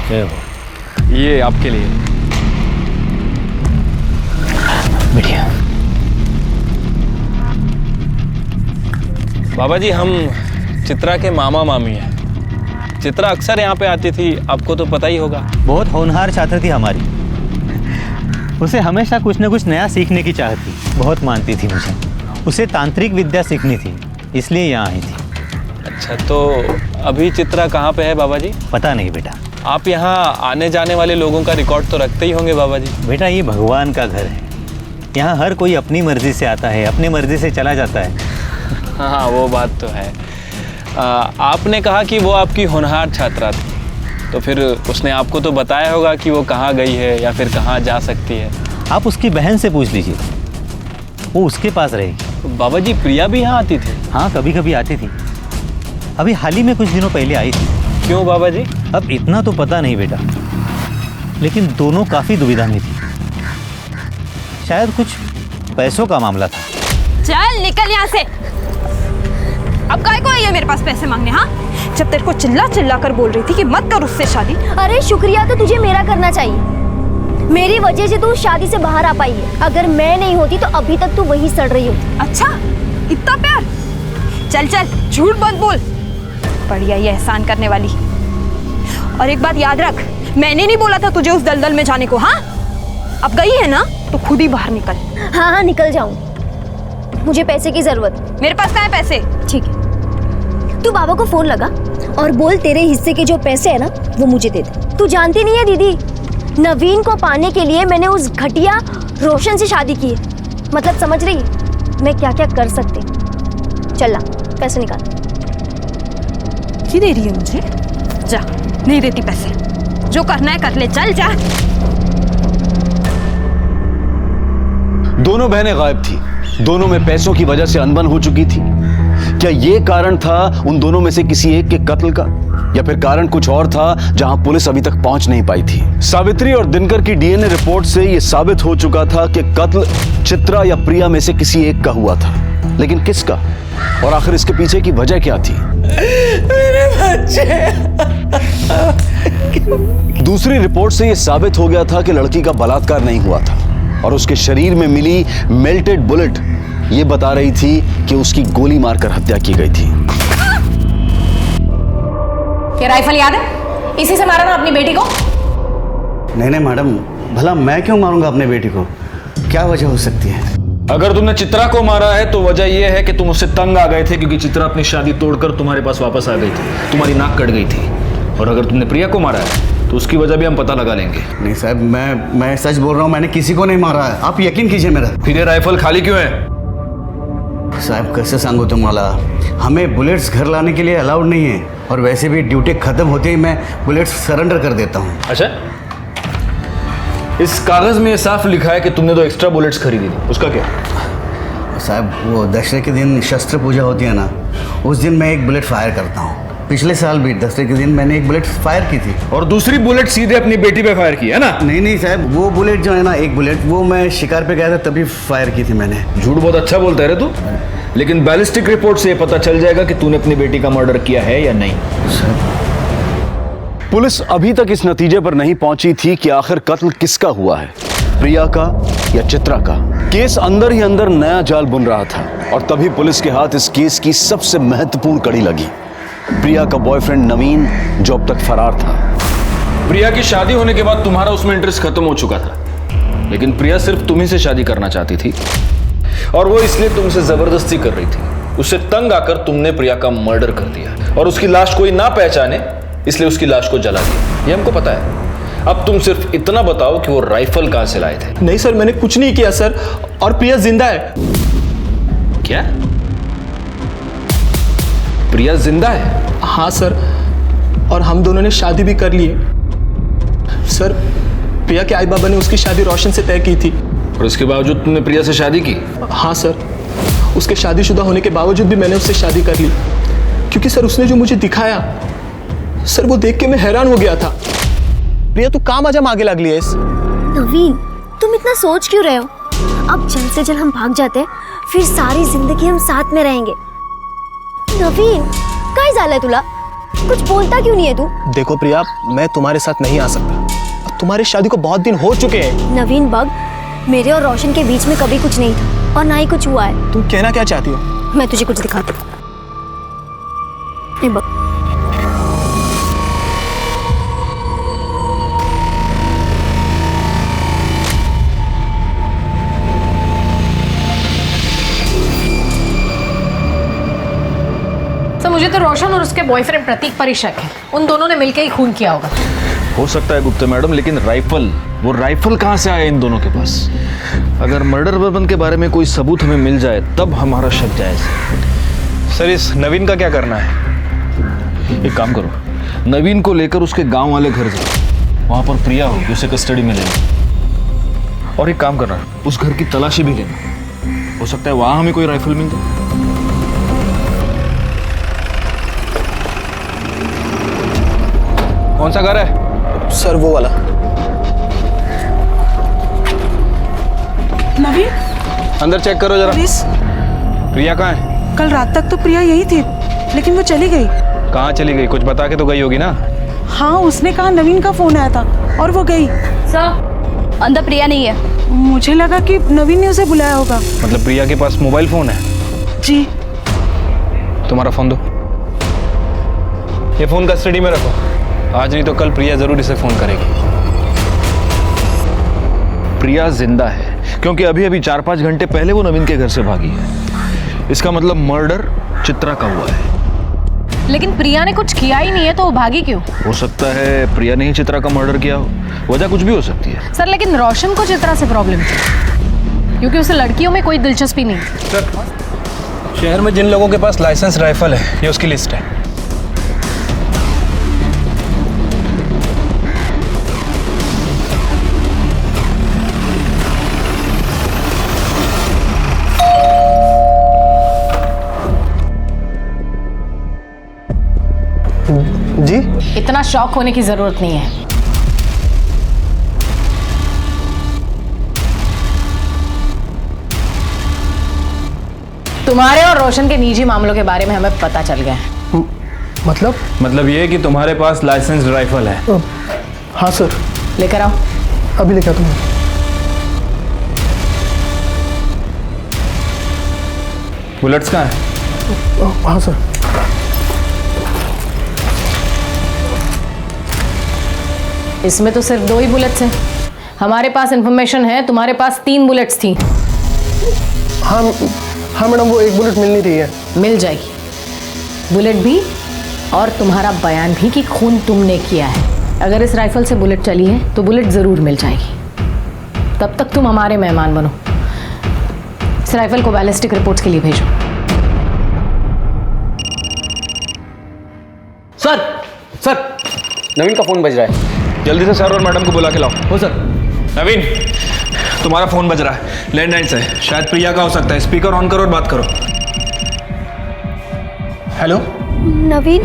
जय हो। ये आपके लिए। बढ़िया। बाबा जी हम चित्रा के मामा मामी हैं। चित्रा अक्सर यहाँ पे आती थी, आपको तो पता ही होगा। बहुत होनहार छात्र थी हमारी। उसे हमेशा कुछ न कुछ नया सीखने की चाहत थी। बहुत मानती थी मुझे। उसे तांत्रिक विद्या सीखनी थी, इसलिए यहाँ आई थी। अच्छा, तो अभी चित्रा कहाँ पे है बाबा जी? पता नहीं बेटा। आप यहाँ आने जाने वाले लोगों का रिकॉर्ड तो रखते ही होंगे बाबा जी। बेटा ये भगवान का घर है, यहाँ हर कोई अपनी मर्जी से आता है, अपनी मर्जी से चला जाता है। हाँ वो बात तो है। आपने कहा कि वो आपकी होनहार छात्रा थी, तो फिर उसने आपको तो बताया होगा कि वो कहाँ गई है या फिर कहाँ जा सकती है। आप उसकी बहन से पूछ लीजिए, वो उसके पास रहेगी। तो बाबा जी प्रिया भी यहाँ आती थी? हाँ कभी कभी आती थी। अभी हाल ही में कुछ दिनों पहले आई थी। क्यों बाबा जी? अब इतना तो पता नहीं बेटा, लेकिन दोनों काफी दुविधा में थी। शायद कुछ पैसों का मामला था। चल निकल यहाँ से। अब काय को आई है मेरे पास पैसे मांगने? हाँ, जब तेरे को चिल्ला चिल्ला कर बोल रही थी कि मत कर उससे शादी। अरे शुक्रिया तो तुझे मेरा करना चाहिए। मेरी वजह से तू शादी से बाहर आ पाई है। अगर मैं नहीं होती तो अभी तक तू वही सड़ रही होती। अच्छा, इतना प्यार? चल चल, झूठ मत बोल। बढ़िया ये एहसान करने वाली। और एक बात याद रख, मैंने नहीं बोला था तुझे उस दलदल में जाने को। हाँ, अब गई है ना तो खुद ही बाहर निकल। हाँ हाँ निकल जाऊं। मुझे पैसे की जरूरत। मेरे पास कहाँ है पैसे? ठीक है, तू बाबा को फोन लगा और बोल तेरे हिस्से के जो पैसे है ना वो मुझे दे दे। तू जानती नहीं है दीदी, नवीन को पाने के लिए मैंने उस घटिया रोशन से शादी की है। मतलब समझ रही मैं क्या क्या कर सकती। चल ला पैसे निकाल। की दे रही है मुझे? जा, नहीं देती पैसे। जो करना है कर ले, चल जा। दोनों बहनें गायब थी, दोनों में पैसों की वजह से अनबन हो चुकी थी। क्या ये कारण था उन दोनों में से किसी एक के कत्ल का, या फिर कारण कुछ और था जहां पुलिस अभी तक पहुंच नहीं पाई थी? सावित्री और दिनकर की DNA रिपोर्ट से यह साबित हो चुका था कि कत्ल चित्रा या प्रिया में से किसी एक का हुआ था, लेकिन किसका? और आखिर इसके पीछे की वजह क्या थी? मेरे बच्चे। दूसरी रिपोर्ट से यह साबित हो गया था कि लड़की का बलात्कार नहीं हुआ था, और उसके शरीर में मिली मेल्टेड बुलेट ये बता रही थी कि उसकी गोली मारकर हत्या की गई थी। क्या राइफल याद है? इसी से मारा ना अपनी बेटी को? नहीं मैडम, भला मैं क्यों मारूंगा अपने बेटी को? क्या वजह हो सकती है? अगर तुमने चित्रा को मारा है तो वजह यह है कि तुम उससे तंग आ गए थे, क्योंकि चित्रा अपनी शादी तोड़कर तुम्हारे पास वापस आ गई थी, तुम्हारी नाक कट गई थी। और अगर तुमने प्रिया को मारा है तो उसकी वजह भी हम पता लगा लेंगे। नहीं साहब, मैं सच बोल रहा हूँ, मैंने किसी को नहीं मारा है, आप यकीन कीजिए मेरा। फिर ये राइफल खाली क्यों है? साहब कैसे सांगू तुम्हाला, हमें बुलेट्स घर लाने के लिए अलाउड नहीं है, और वैसे भी ड्यूटी खत्म होते ही मैं बुलेट्स सरेंडर कर देता हूँ। अच्छा, इस कागज में साफ लिखा है कि तुमने 2 एक्स्ट्रा बुलेट्स खरीदी थी, उसका क्या? साहब वो दशहरे के दिन शस्त्र पूजा होती है ना, उस दिन मैं 1 बुलेट फायर करता हूँ। पिछले साल भी दशहरे के दिन मैंने 1 बुलेट फायर की थी। और दूसरी बुलेट सीधे अपनी बेटी पे फायर की है ना? नहीं साहब, वो बुलेट जो है ना, 1 बुलेट वो मैं शिकार पे गया था तभी फायर की थी मैंने। झूठ बहुत अच्छा बोलता है रे तू, लेकिन बैलिस्टिक रिपोर्ट से ये पता चल जाएगा कि तूने अपनी बेटी का मर्डर किया है या नहीं। पुलिस अभी तक इस नतीजे पर नहीं पहुंची थी कि आखिर कत्ल किसका हुआ है, प्रिया का या चित्रा का। केस अंदर ही अंदर नया जाल बुन रहा था, और तभी पुलिस के हाथ इस केस की सबसे महत्वपूर्ण कड़ी लगी, प्रिया का बॉयफ्रेंड नवीन, जो अब तक फरार था। प्रिया की शादी होने के बाद तुम्हारा उसमें इंटरेस्ट खत्म हो चुका था, लेकिन प्रिया सिर्फ तुम्ही से शादी करना चाहती थी, और वो इसलिए तुमसे जबरदस्ती कर रही थी। उससे तंग आकर तुमने प्रिया का मर्डर कर दिया, और उसकी लाश कोई ना पहचाने इसलिए उसकी लाश को जला दिया। ये हमको पता है। अब तुम सिर्फ इतना बताओ कि वो राइफल कहां से लाए थे। नहीं सर, मैंने कुछ नहीं किया सर, और प्रिया जिंदा है। क्या? प्रिया जिंदा है? हाँ सर, और हम दोनों ने शादी भी कर ली है। सर, प्रिया के आई बाबा ने उसकी शादी रोशन से तय की थी। और इसके बावजूद तुमने प्रिया से शादी की? हाँ सर, उसके शादीशुदा होने के बावजूद भी मैंने उससे शादी कर ली, क्योंकि सर उसने जो मुझे दिखाया सर, वो देख के मैं हैरान हो गया था। प्रिया तू काम आज हम आगे लग लिया इस। नवीन, तुम इतना सोच क्यों रहे हो? अब जल्द से जल्द हम भाग जाते हैं, फिर सारी जिंदगी हम साथ में रहेंगे। नवीन, काय झालंय तुला? कुछ बोलता क्यों नहीं है तू? देखो प्रिया, मैं तुम्हारे साथ नहीं आ सकता। तुम्हारी शादी को बहुत दिन हो चुके हैं। नवीन बग, मेरे और रोशन के बीच में कभी कुछ नहीं था, और ना ही कुछ हुआ है। तुम कहना क्या चाहती हो? मैं तुझे कुछ दिखाती हूँ। बग, मुझे तो रोशन और उसके बॉयफ्रेंड प्रतीक पर ही शक है। उन दोनों ने मिलकर ही खून किया होगा। हो सकता है गुप्ता मैडम, लेकिन वो राइफल कहां से आया इन दोनों के पास? अगर मर्डर वेपन के बारे में कोई सबूत हमें मिल जाए तब हमारा शक जायज है। सर, इस नवीन का क्या करना है? एक काम करो, नवीन को लेकर उसके गांव वाले घर जाओ, वहां पर प्रिया होगी, उसे कस्टडी में लेना। और एक काम करना, उस घर की तलाशी भी लेना, हो सकता है वहां हमें कोई राइफल मिल जाए। कौन सा घर है? सर वो वाला। नवीन, अंदर चेक करो जरा। प्रिया कहाँ है? कल रात तक तो प्रिया यही थी, लेकिन वो चली गई। कहाँ चली गई? कुछ बता के तो गई होगी ना। हाँ, उसने कहा नवीन का फोन आया था और वो गई। सर, अंदर प्रिया नहीं है। मुझे लगा कि नवीन ने उसे बुलाया होगा। मतलब प्रिया के पास मोबाइल फोन है? जी। तुम्हारा फोन दो। ये फोन कस्टडी में रखो, आज नहीं तो कल प्रिया जरूर इसे फोन करेगी। प्रिया जिंदा है क्योंकि अभी अभी 4-5 घंटे पहले वो नवीन के घर से भागी है। इसका मतलब मर्डर चित्रा का हुआ है। लेकिन प्रिया ने कुछ किया ही नहीं है, तो वो भागी क्यों? हो सकता है प्रिया ने ही चित्रा का मर्डर किया हो, वजह कुछ भी हो सकती है। सर, लेकिन रोशन को चित्रा से प्रॉब्लम थी, क्योंकि उसे लड़कियों में कोई दिलचस्पी नहीं। सर, शहर में जिन लोगों के पास लाइसेंस राइफल है, ये उसकी लिस्ट है। जी? इतना शॉक होने की जरूरत नहीं है। तुम्हारे और रोशन के निजी मामलों के बारे में हमें पता चल गया है। मतलब ये कि तुम्हारे पास लाइसेंस राइफल है? हाँ सर। लेकर आओ। अभी लेकर आता हूँ। बुलेट्स कहाँ है? हाँ सर। इसमें तो सिर्फ 2 ही बुलेट्स हैं। हमारे पास इंफॉर्मेशन है तुम्हारे पास 3 बुलेट्स थी। हाँ हाँ मैडम, वो एक बुलेट मिल नहीं रही है। मिल जाएगी बुलेट भी, और तुम्हारा बयान भी कि खून तुमने किया है। अगर इस राइफल से बुलेट चली है तो बुलेट जरूर मिल जाएगी। तब तक तुम हमारे मेहमान बनो। इस राइफल को बैलिस्टिक रिपोर्ट्स के लिए भेजो। सर नवीन का फोन बज रहा है। जल्दी से सर और मैडम को बुला के लाओ। हो सर। नवीन, तुम्हारा फोन बज रहा है, लैंडलाइन से, शायद प्रिया का हो सकता है। स्पीकर ऑन करो और बात करो। हेलो नवीन,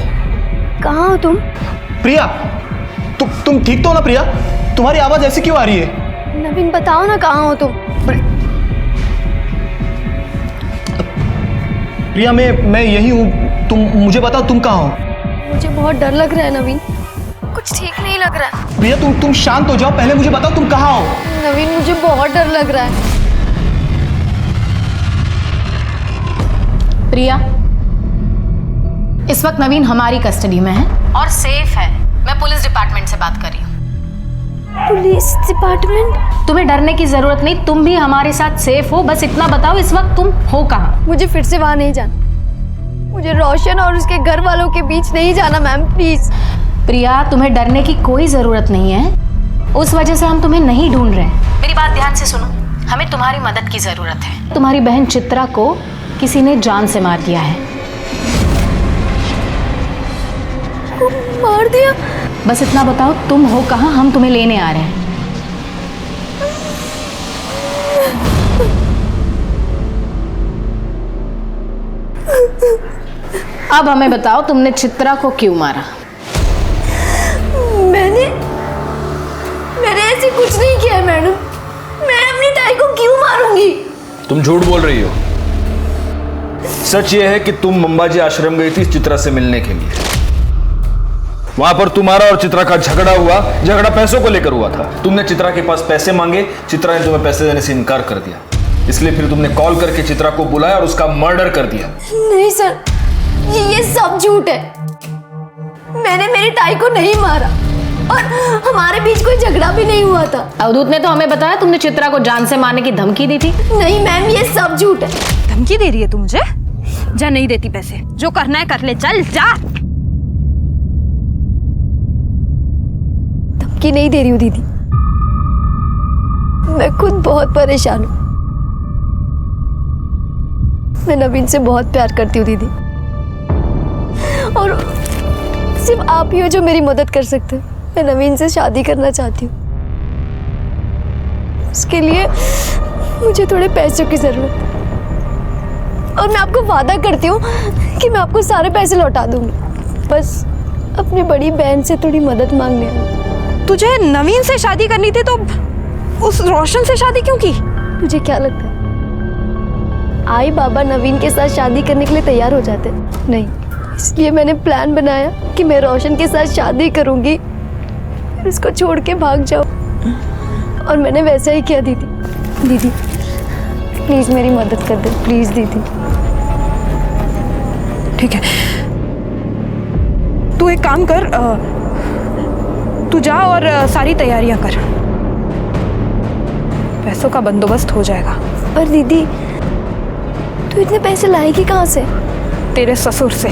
कहाँ हो तुम? प्रिया, तुम ठीक तो हो ना प्रिया? तुम्हारी आवाज ऐसी क्यों आ रही है? नवीन बताओ ना, कहाँ हो तुम? प्रिया, मैं यही हूँ। तुम मुझे बताओ, तुम कहाँ हो? मुझे बहुत डर लग रहा है नवीन, कुछ ठीक नहीं लग रहा है। प्रिया, तुम शांत हो जाओ, पहले मुझे बताओ तुम कहाँ हो? नवीन मुझे बहुत डर लग रहा है। प्रिया, इस वक्त नवीन हमारी कस्टडी में है और सेफ है। मैं पुलिस डिपार्टमेंट से बात कर रही हूँ। Police department? तुम्हें डरने की जरूरत नहीं, तुम भी हमारे साथ सेफ हो। बस इतना बताओ, इस वक्त तुम हो कहाँ? मुझे फिर से वहां नहीं जाना। मुझे रोशन और उसके घर वालों के बीच नहीं जाना मैम, प्लीज। प्रिया, तुम्हें डरने की कोई जरूरत नहीं है। उस वजह से हम तुम्हें नहीं ढूंढ रहे। मेरी बात ध्यान से सुनो, हमें तुम्हारी मदद की जरूरत है। तुम्हारी बहन चित्रा को किसी ने जान से मार दिया है। मार दिया? बस इतना बताओ, तुम हो कहाँ? हम तुम्हें लेने आ रहे हैं। अब हमें बताओ, तुमने चित्रा को क्यों मारा? मैंने ऐसे कुछ नहीं किया है मैडम। मैं अपनी ताई को क्यों मारूंगी? तुम झूठ बोल रही हो। सच ये है कि तुम अंबाजी आश्रम गई थी चित्रा से मिलने के लिए। वहां पर तुम्हारा और चित्रा का झगड़ा हुआ। झगड़ा पैसों को लेकर हुआ था। तुमने चित्रा के पास पैसे मांगे, चित्रा ने तुम्हें पैसे देने से इनकार कर दिया। इसलिए फिर तुमने कॉल करके चित्रा को बुलाया और उसका मर्डर कर दिया। नहीं सर, ये सब झूठ है। मैंने मेरी ताई को नहीं मारा और हमारे बीच कोई झगड़ा भी नहीं हुआ था। अवधूत ने तो हमें बताया तुमने चित्रा को जान से मारने की धमकी दी थी। नहीं मैम, ये सब झूठ है। धमकी दे रही है तू मुझे? जा, नहीं देती पैसे, जो करना है कर ले, चल जा। धमकी नहीं दे रही हूँ दीदी, मैं खुद बहुत परेशान हूँ। मैं नवीन से बहुत प्यार करती हूँ दीदी, और सिर्फ आप ही हो जो मेरी मदद कर सकते हो। मैं नवीन से शादी करना चाहती हूँ। उसके लिए मुझे थोड़े पैसों की जरूरत है, और मैं आपको वादा करती हूँ कि मैं आपको सारे पैसे लौटा दूंगी। बस अपनी बड़ी बहन से थोड़ी मदद मांगने आई। तुझे नवीन से शादी करनी थी तो उस रोशन से शादी क्यों की? तुझे क्या लगता है आई बाबा नवीन के साथ शादी करने के लिए तैयार हो जाते? नहीं, इसलिए मैंने प्लान बनाया कि मैं रोशन के साथ शादी करूंगी, फिर उसको छोड़ के भाग जाऊं। और मैंने वैसा ही किया दीदी। दीदी प्लीज मेरी मदद कर दे, प्लीज दीदी। ठीक है, तू एक काम कर, तू जा और सारी तैयारियां कर, पैसों का बंदोबस्त हो जाएगा। पर दीदी तू इतने पैसे लाएगी कहाँ से? तेरे ससुर से।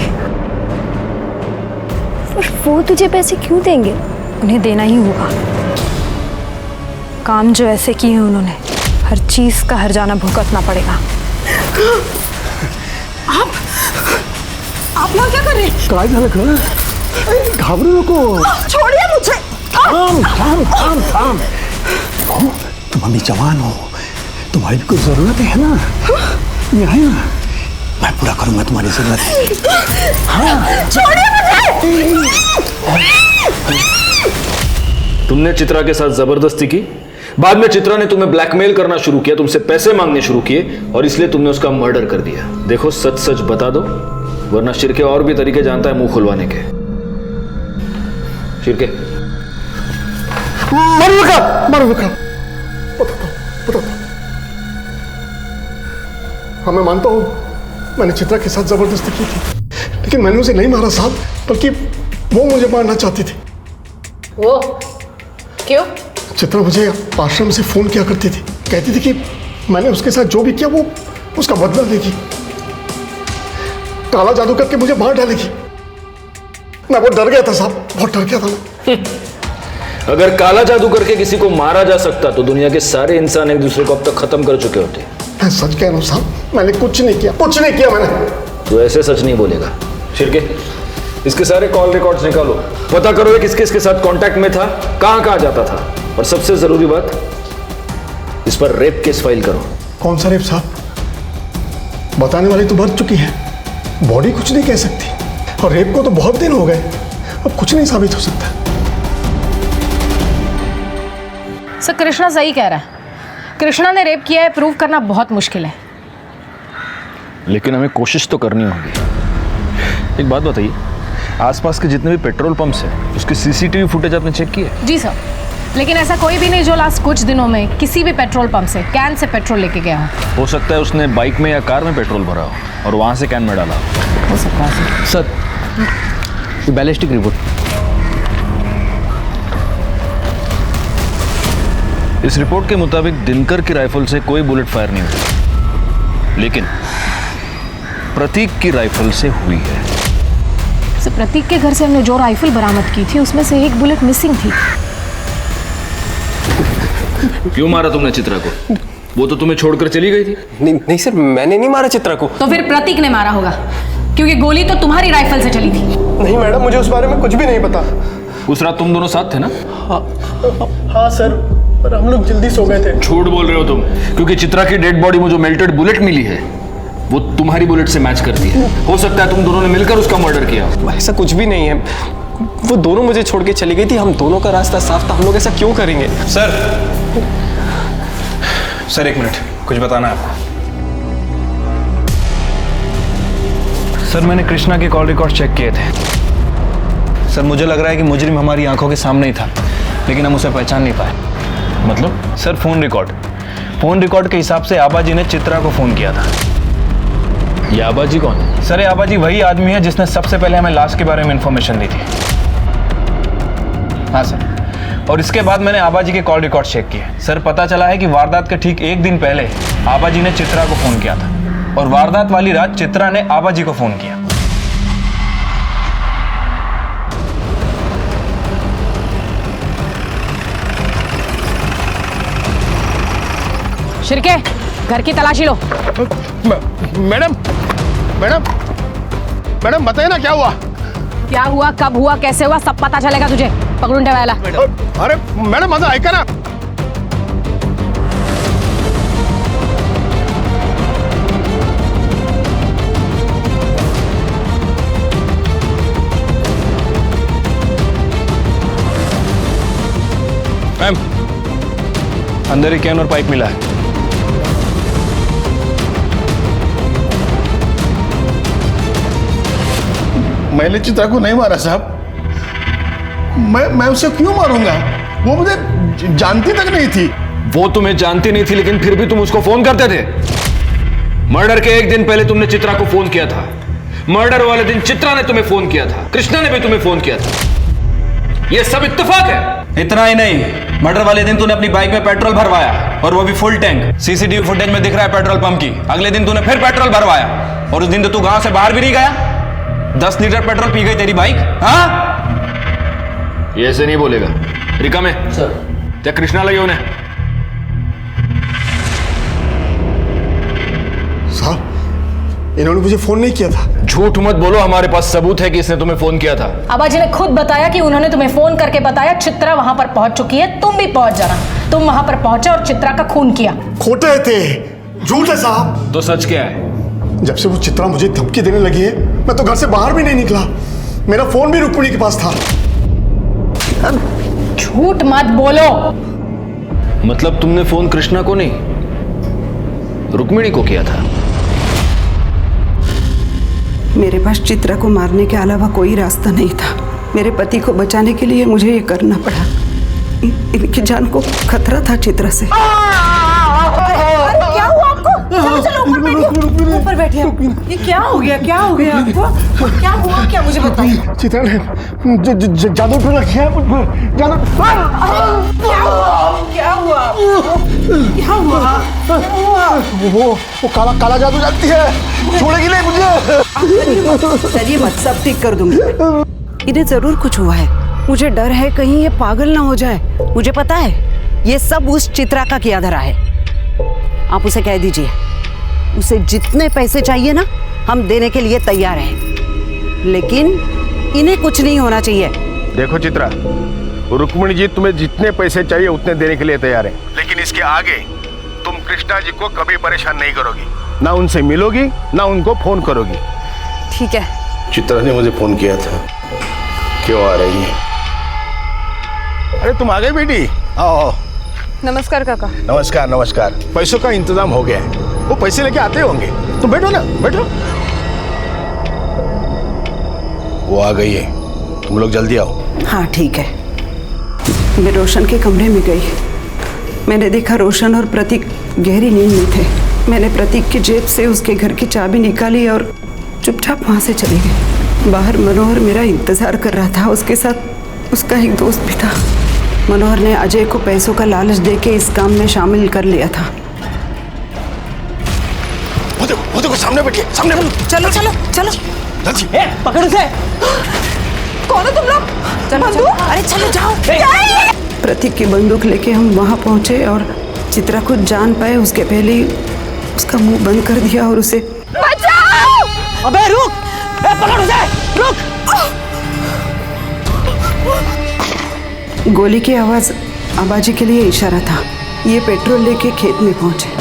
और वो तुझे पैसे क्यों देंगे? उन्हें देना ही होगा। काम जो ऐसे किए हैं उन्होंने, हर चीज का हर्जाना भुगतना पड़ेगा। आप यहाँ क्या कर रहे हैं? काय झालं का? घाबरू नको। छोड़िए मुझे। थाम थाम थाम थाम। तुम अभी जवान हो, तुम्हारी भी कुछ जरूरत है ना? मैं है ना, मैं पूरा करूंगा तुम्हारी जरूरत। हाँ। छोड़िए मुझे। तुमने चित्रा के साथ जबरदस्ती की, बाद में चित्रा ने तुम्हें ब्लैकमेल करना शुरू किया, तुमसे पैसे मांगने शुरू किए, और इसलिए तुमने उसका मर्डर कर दिया। देखो, सच सच बता दो, वरना शिरके और भी तरीके जानता है मुंह खुलवाने के। शिरके, मरुका, बता। हाँ, मैं मानता हूँ मैंने चित्रा के साथ जबरदस्ती की थी, लेकिन मैंने उसे नहीं मारा साहब, बल्कि वो मुझे मारना चाहती थी। वो क्यों? चित्रा मुझे आश्रम से फोन किया करती थी, कहती थी कि मैंने उसके साथ जो भी किया वो उसका बदला लेगी, काला जादू करके मुझे मार डालेगी। मैं बहुत डर गया था साहब, बहुत डर गया था मैं। अगर काला जादू करके किसी को मारा जा सकता तो दुनिया के सारे इंसान एक दूसरे को अब तक खत्म कर चुके होते। मैं सच कह रहा हूँ साहब, मैंने कुछ नहीं किया, कुछ नहीं किया मैंने। तो ऐसे सच नहीं बोलेगा। शिर्के, इसके सारे कॉल रिकॉर्ड्स निकालो, पता करो ये किसके इसके साथ कांटेक्ट में था, कहां कहां जाता था, और सबसे जरूरी बात, इस पर रेप केस फाइल करो। कौन सा रेप साहब? बताने वाली तो मर चुकी है, बॉडी कुछ नहीं कह सकती, और रेप को तो बहुत दिन हो गए, अब कुछ नहीं साबित हो सकता। सर कृष्णा सही कह रहा है, कृष्णा ने रेप किया है प्रूव करना बहुत मुश्किल है। लेकिन हमें कोशिश तो करनी होगी। एक बात बताइए, आसपास के जितने भी पेट्रोल पंप्स हैं उसकी सीसीटीवी फुटेज आपने चेक की है? जी सर, लेकिन ऐसा कोई भी नहीं जो लास्ट कुछ दिनों में किसी भी पेट्रोल पंप से कैन से पेट्रोल लेके गया हो सकता है उसने बाइक में या कार में पेट्रोल भरा हो और वहां से कैन में डाला हो सकता है सर, बैलिस्टिक रिपोर्ट। इस रिपोर्ट के मुताबिक दिनकर की राइफल से कोई बुलेट फायर नहीं हुई, लेकिन प्रतीक की राइफल से हुई है। सर प्रतीक के घर से हमने जो राइफल बरामद की थी उसमें से एक बुलेट मिसिंग थी। क्यों मारा तुमने चित्रा को? वो तो तुम्हें छोड़कर चली गई थी। नहीं सर, मैंने नहीं मारा चित्रा को। तो फिर प्रतीक ने मारा होगा, क्योंकि गोली तो तुम्हारी राइफल से चली थी। नहीं मैडम, मुझे उस बारे में कुछ भी नहीं पता। उस रात तुम दोनों साथ थे ना? हाँ सर, पर हम लोग जल्दी सो गए थे। झूठ बोल रहे हो तुम, क्योंकि चित्रा की डेड बॉडी में जो मेल्टेड बुलेट मिली है वो तुम्हारी बुलेट से मैच करती है। हो सकता है तुम दोनों ने मिलकर उसका मर्डर किया। ऐसा कुछ भी नहीं है, वो दोनों मुझे छोड़ के चली गई थी, हम दोनों का रास्ता साफ था, हम लोग ऐसा क्यों करेंगे? सर एक मिनट, कुछ बताना है आपको। सर मैंने कृष्णा के कॉल रिकॉर्ड चेक किए थे। सर मुझे लग रहा है कि मुजरिम हमारी आंखों के सामने ही था, लेकिन हम उसे पहचान नहीं पाए। मतलब? सर फोन रिकॉर्ड के हिसाब से आबाजी ने चित्रा को फोन किया था। ये आबाजी कौन है? सर ये आबाजी वही आदमी है जिसने सबसे पहले हमें लाश के बारे में इंफॉर्मेशन दी थी। हाँ सर, और इसके बाद मैंने आबाजी के कॉल रिकॉर्ड चेक किए। सर पता चला है कि वारदात के ठीक एक दिन पहले आबाजी ने चित्रा को फोन किया था, और वारदात वाली रात चित्रा ने आबाजी को फोन किया। शिर्के, घर की तलाशी लो। मैडम मैडम मैडम बताइए ना क्या हुआ? क्या हुआ, कब हुआ, कैसे हुआ, सब पता चलेगा तुझे। पकड़ून ठेवायला। अरे मैडम माझं ऐका ना। मैम, अंदर एक कैन और पाइप मिला है। मैंने चित्रा को नहीं मारा साहब। मैं उसे क्यों मारूंगा? वो मुझे जानती तक नहीं थी। वो तुम्हें जानती नहीं थी, लेकिन फिर भी तुम उसको फोन करते थे। मर्डर के एक दिन पहले तुमने चित्रा को फोन किया था। मर्डर वाले दिन चित्रा ने तुम्हें फोन किया था, कृष्णा ने भी तुम्हें फोन किया था। यह सब इत्तेफाक है। इतना ही नहीं, मर्डर वाले दिन तूने अपनी बाइक में पेट्रोल भरवाया, और वो भी फुल टैंक। सीसीटीवी फुटेज में दिख रहा है पेट्रोल पंप की। अगले दिन तूने फिर पेट्रोल भरवाया, और उस दिन तो तू गांव से बाहर भी नहीं गया। 10 लीटर पेट्रोल पी गई तेरी बाइक। हाँ, ये ऐसे नहीं बोलेगा। रिका में सर त्या कृष्णा लगे उन्हें। साहब इन्होंने मुझे फोन नहीं किया था। झूठ मत बोलो, हमारे पास सबूत है कि इसने तुम्हें फोन किया था। आबाजी ने खुद बताया कि उन्होंने तुम्हें फोन करके बताया चित्रा वहां पर पहुंच चुकी है, तुम भी पहुंच जाना। तुम वहां पर पहुंचे और चित्रा का खून किया। खोटे थे, झूठ है साहब। तो सच क्या है? जब से वो चित्रा मुझे धमकी देने लगी है, मैं तो घर से बाहर भी नहीं निकला। मेरा फोन भी रुक्मिणी के पास था। झूठ मत बोलो। मतलब तुमने फोन कृष्णा को नहीं, रुक्मिणी को किया था? मेरे पास चित्रा को मारने के अलावा कोई रास्ता नहीं था। मेरे पति को बचाने के लिए मुझे ये करना पड़ा। इनकी जान को खतरा था चित्रा से। क्या हुआ आपको? चलो चलो ऊपर बैठिए, ऊपर बैठिए। ये क्या हो गया, क्या हो गया आपको? क्या हुआ, क्या मुझे बताइए। चित्रा ने जादू टोना किया मुझ पर। क्या हुआ हुआ? क्या हुआ? वो काला काला जादू जानती है, छोड़ेगी नहीं मुझे। चलिए मत, सब ठीक कर दूंगी। इन्हें जरूर कुछ हुआ है, मुझे डर है कहीं ये पागल ना हो जाए। मुझे पता है ये सब उस चित्रा का किया धरा है। आप उसे कह दीजिए, उसे जितने पैसे चाहिए ना हम देने के लिए तैयार हैं, लेकिन इन्हें कुछ नहीं होना चाहिए। देखो चित्रा, रुक्मिणी जी तुम्हें जितने पैसे चाहिए उतने देने के लिए तैयार है, लेकिन इसके आगे तुम कृष्णा जी को कभी परेशान नहीं करोगी, ना उनसे मिलोगी ना उनको फोन करोगी। ठीक है। चित्रा ने मुझे फोन किया था, क्यों आ रही है? अरे तुम आ गई बेटी, आओ। नमस्कार काका। नमस्कार नमस्कार। पैसों का इंतजाम हो गया है, वो पैसे लेके आते होंगे, तुम बैठो ना, बैठो। वो आ गई है, तुम लोग जल्दी आओ। हाँ ठीक है। मैं रोशन के कमरे में गई, मैंने देखा रोशन और प्रतीक गहरी नींद में थे। मैंने प्रतीक की जेब से उसके घर की चाबी निकाली और चुपचाप वहाँ से चली गई। बाहर मनोहर मेरा इंतजार कर रहा था, उसके साथ उसका एक दोस्त भी था। मनोहर ने अजय को पैसों का लालच देके इस काम में शामिल कर लिया था। वो देखो सामने बैठिए, सामने। चलो चलो चलो, पकड़ उसे। कौन हो तुम लोग? बंदूक? अरे चलो जाओ। प्रतीक की बंदूक लेके हम वहाँ पहुँचे और चित्रा खुद जान पाए उसके पहले ही उसका मुंह बंद कर दिया और उसे बचाओ! अबे रुक, पकड़ उसे, रुक। गोली की आवाज आबाजी के लिए इशारा था। ये पेट्रोल लेके खेत में पहुंचे।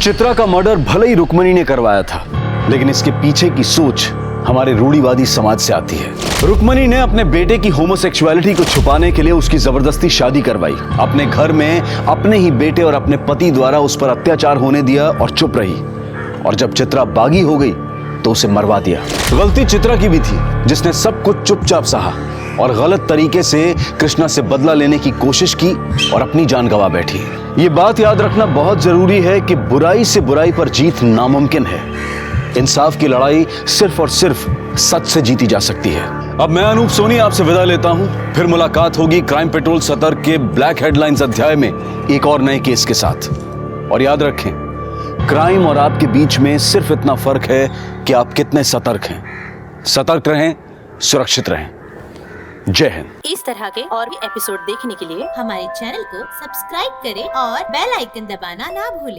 चित्रा का मर्डर भले ही रुक्मिणी ने करवाया था, लेकिन इसके पीछे की सोच हमारे रूढ़िवादी समाज से आती है। रुक्मिणी ने अपने बेटे की होमोसेक्सुअलिटी को छुपाने के लिए उसकी जबरदस्ती शादी करवाई, अपने घर में अपने ही बेटे और अपने पति द्वारा उस पर अत्याचार होने दिया और चुप रही। और जब चित्रा बागी हो गई तो उसे मरवा दिया। गलती चित्रा की भी थी, जिसने सब कुछ चुपचाप सहा और गलत तरीके से कृष्णा से बदला लेने की कोशिश की और अपनी जान गंवा बैठी। ये बात याद रखना बहुत जरूरी है कि बुराई से बुराई पर जीत नामुमकिन है। इंसाफ की लड़ाई सिर्फ और सिर्फ सच से जीती जा सकती है। अब मैं अनूप सोनी आपसे विदा लेता हूं, फिर मुलाकात होगी क्राइम पेट्रोल सतर्क के ब्लैक हेडलाइंस अध्याय में एक और नए केस के साथ। और याद रखें, क्राइम और आपके बीच में सिर्फ इतना फर्क है कि आप कितने सतर्क हैं। सतर्क रहें, सुरक्षित रहें। जय हिंद। इस तरह के और भी एपिसोड देखने के लिए हमारे चैनल को सब्सक्राइब करें और बेल आइकन दबाना ना भूलें।